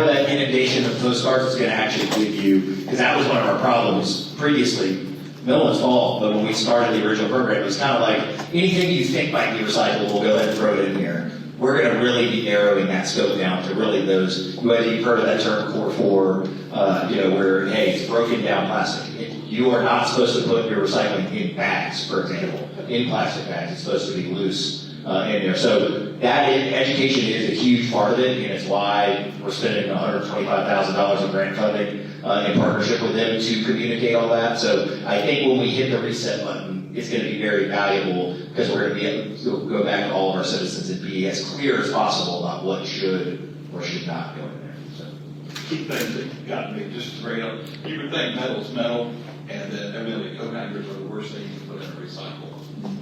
that inundation of postcards is going to actually give you, because that was one of our problems previously. No one's fault, but when we started the original program, it was kind of like anything you think might be recyclable, go ahead and throw it in here. We're going to really be narrowing that scope down to really those, whether you've heard of that term Core 4, where, hey, it's broken down plastic. You are not supposed to put your recycling in bags, for example, in plastic bags. It's supposed to be loose in there. So that education is a huge part of it, and it's why we're spending $125,000 in grant funding in partnership with them to communicate all that. So I think when we hit the reset button, it's going to be very valuable because we're going to be able to go back to all of our citizens and be as clear as possible about what should or should not go in there. So. Key things that got me just straight up. You would think metal's metal, and then evidently coke hangers are the worst thing you can put in a recycle.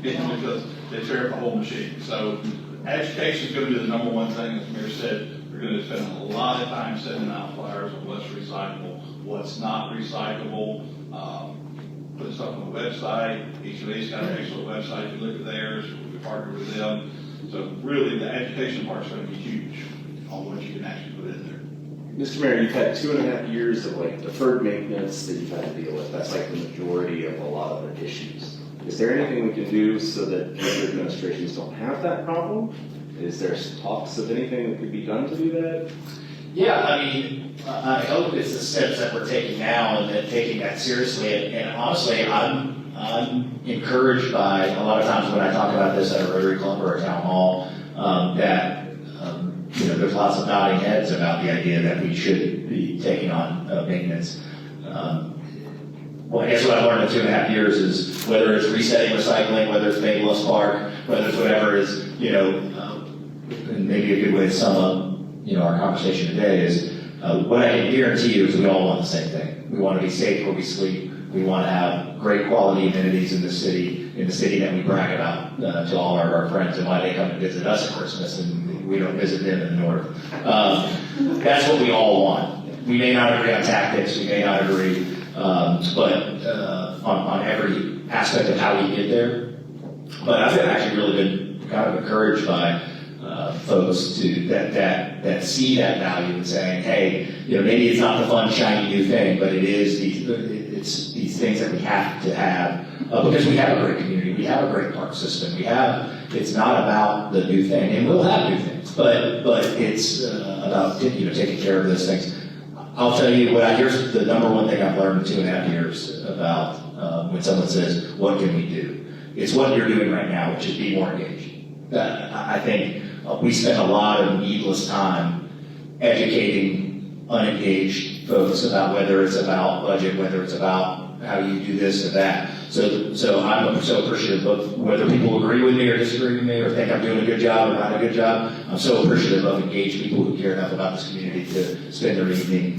Because they tear up the whole machine. So education is going to be the number one thing. As Mayor said, we're going to spend a lot of time sending out flyers on what's recyclable, what's not recyclable. Put stuff on the website. HOA's got an excellent website. You look at theirs. We partner with them. So really, the education part is going to be huge on what you can actually put in there. Mr. Mayor, you've had 2.5 years of deferred maintenance that you've had to deal with. That's the majority of a lot of the issues. Is there anything we can do so that future administrations don't have that problem? Is there talks of anything that could be done to do that? Yeah, I mean, I hope it's the steps that we're taking now and that taking that seriously. And honestly, I'm encouraged by a lot of times when I talk about this at a Rotary Club or a town hall, that there's lots of nodding heads about the idea that we should be taking on maintenance. Well, I guess what I've learned in 2.5 years is whether it's resetting recycling, whether it's Maple Park, whether it's whatever is, and maybe a good way to sum up, our conversation today is what I can guarantee you is we all want the same thing. We want to be safe where we sleep. We want to have great quality amenities in the city that we brag about to all of our friends and why they come and visit us at Christmas and we don't visit them in the north. That's what we all want. We may not agree on tactics. We may not agree. But on every aspect of how we get there. But I've actually really been kind of encouraged by folks that see that value and saying, hey, maybe it's not the fun, shiny new thing, but it is these things that we have to have because we have a great community, we have a great park system, it's not about the new thing, and we'll have new things, but it's about taking care of those things. I'll tell you here's the number one thing I've learned in 2.5 years about when someone says, what can we do? It's what you're doing right now, which is be more engaged. I think we spend a lot of needless time educating unengaged folks about whether it's about budget, whether it's about how you do this or that. So I'm so appreciative of whether people agree with me or disagree with me or think I'm doing a good job or not a good job. I'm so appreciative of engaged people who care enough about this community to spend their evening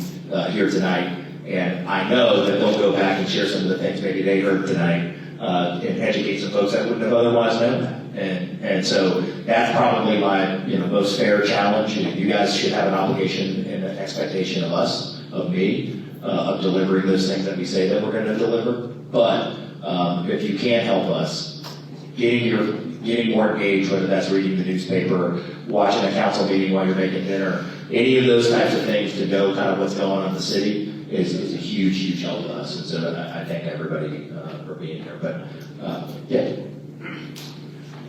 here tonight. And I know that they'll go back and share some of the things maybe they heard tonight and educate some folks that wouldn't have otherwise known that. And so that's probably my most fair challenge. You guys should have an obligation and an expectation of us, of me, of delivering those things that we say that we're going to deliver. But if you can't help us, getting more engaged, whether that's reading the newspaper, watching a council meeting while you're making dinner, any of those types of things to know kind of what's going on in the city is a huge, huge help to us. And so I thank everybody for being here. But yeah.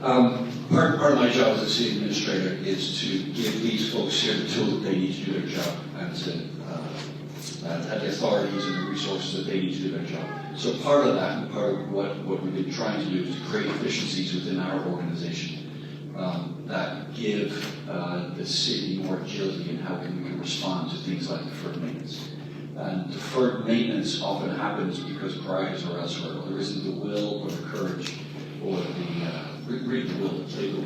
Part of my job as a city administrator is to give these folks here the tool that they need to do their job and to have the authorities and the resources that they need to do their job. So part of that and part of what we've been trying to do is to create efficiencies within our organization that give the city more agility in how we can respond to things like deferred maintenance. And deferred maintenance often happens because priorities are elsewhere, or there isn't the will or the courage or the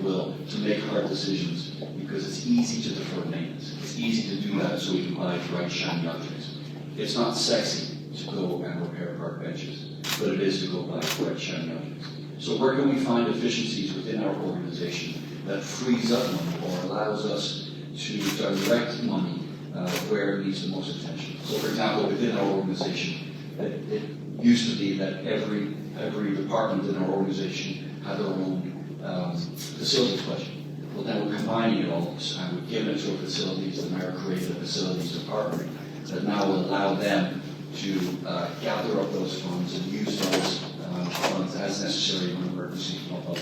will to make hard decisions because it's easy to defer maintenance. It's easy to do that so we can buy bright, shiny objects. It's not sexy to go and repair park benches, but it is to go buy bright, shiny objects. So where can we find efficiencies within our organization that frees up money or allows us to direct money where it needs the most attention? So for example, within our organization, it used to be that every department in our organization had their own facilities budget. Well, then we're combining it all, and we've given it to our facilities. The mayor created a facilities department that now will allow them to gather up those funds and use those funds as necessary when emergencies pop up.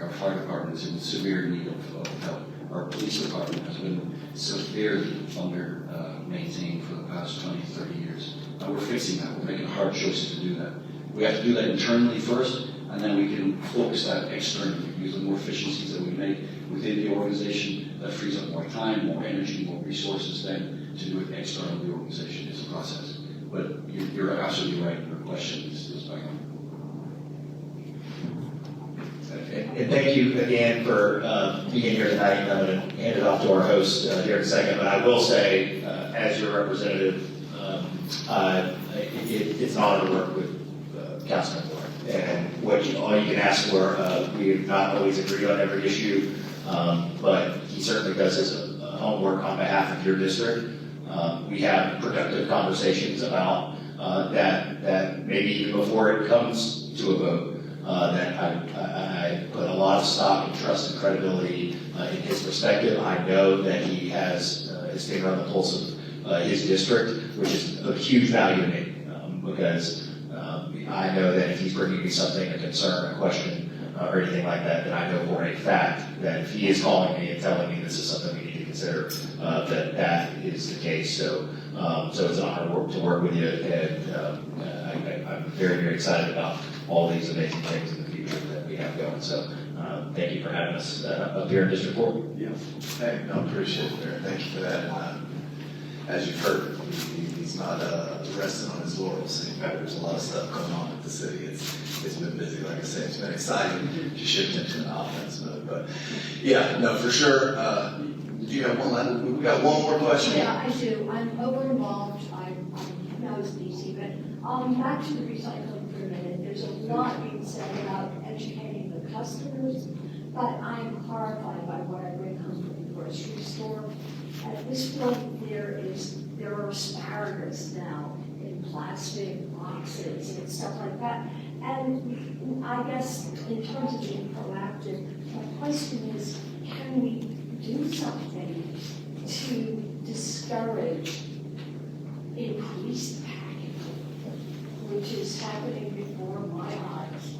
Our fire department is in severe need of help. Our police department has been severely under-maintained for the past 20, 30 years. And we're fixing that. We're making hard choices to do that. We have to do that internally first, and then we can focus that externally. Use the more efficiencies that we make within the organization, that frees up more time, more energy, more resources then to do it externally in the organization. It's a process. But you're absolutely right. Your question is bang on. And thank you again for being here tonight. I'm going to hand it off to our host here in a second. But I will say, as your representative, it's an honor to work with Councilman Moore. And all you can ask for, we have not always agreed on every issue, but he certainly does his homework on behalf of your district. We have productive conversations about that maybe even before it comes to a vote. That I put a lot of stock and trust and credibility in his perspective. I know that he has his finger on the pulse of his district, which is of huge value to me because I know that if he's bringing me something, a concern, a question, or anything like that, then I know for a fact that if he is calling me and telling me this is something we need to consider, that is the case. So it's an honor to work with you, and I'm very, very excited about all these amazing things in the future that we have going. So thank you for having us up here in District 4. Yeah, hey, no, appreciate it, Mayor. Thank you for that. And as you've heard, he's not resting on his laurels. In fact, there's a lot of stuff going on at the city. It's been busy, like I said. It's been exciting to shift into an offense mode. But yeah, no, for sure. Do you have one last? We got one more question. Yeah, I do. I'm over-involved. I know it's easy, but back to the recycling for a minute. There's a lot being said about educating the customers, but I'm horrified by what I bring home from the grocery store. At this point, there are asparagus now in plastic boxes and stuff like that. And I guess in terms of being proactive, my question is, can we do something to discourage increased packaging, which is happening before my eyes?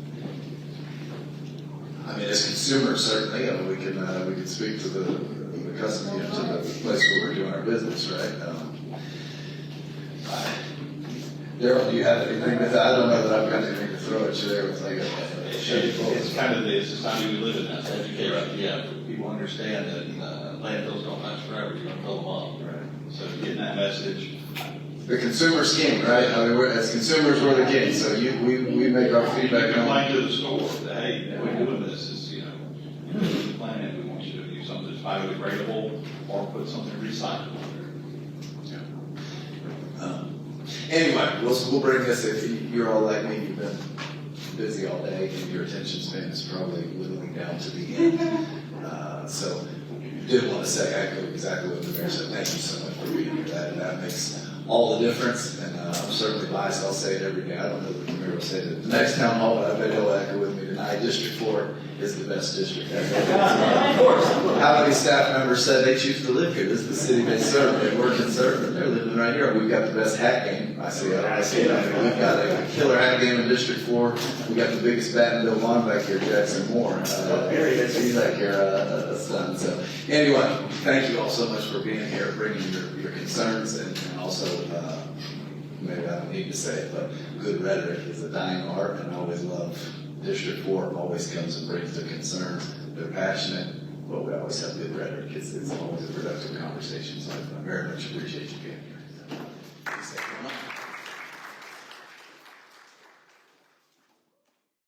I mean, as consumers, certainly, we can speak to the customer, to the place where we're doing our business, right? Daryl, do you have anything with that? I don't know that I've got anything to throw at you there with like it's kind of the society we live in now. Educate, yeah. People understand that landfills don't last forever. You're going to fill them up, right? So getting that message, the consumer's king, right? I mean, as consumers, we're the king, so we make our feedback known. Complain to the store that, hey, we're doing this, is, this is the plan, we want you to do something that's biodegradable or put something recyclable there. Anyway, we'll bring this, if you're all like me, you've been busy all day, and your attention span is probably whittling down to the end. So, did want to say, echo exactly what the mayor said, thank you so much for being here, that makes all the difference, and I'm certainly biased, I'll say it every day, I don't know that the mayor will say it the next town hall, but I bet he'll echo with me tonight, District 4 is the best district. Of course. How many staff members said they choose to live here? This is the city they serve, they work and serve, and they're living right here. We've got the best hat game. I see it. We've got a killer hat game in District 4. We got the biggest bat in Bill Vaughn back here, Jackson Moore. He's back here, son. So anyway, thank you all so much for being here, bringing your concerns, and also, maybe I don't need to say it, but good rhetoric is a dying art, and I always love District 4 always comes and brings their concerns. They're passionate, but we always have good rhetoric. It's always a productive conversation, so I very much appreciate you being here.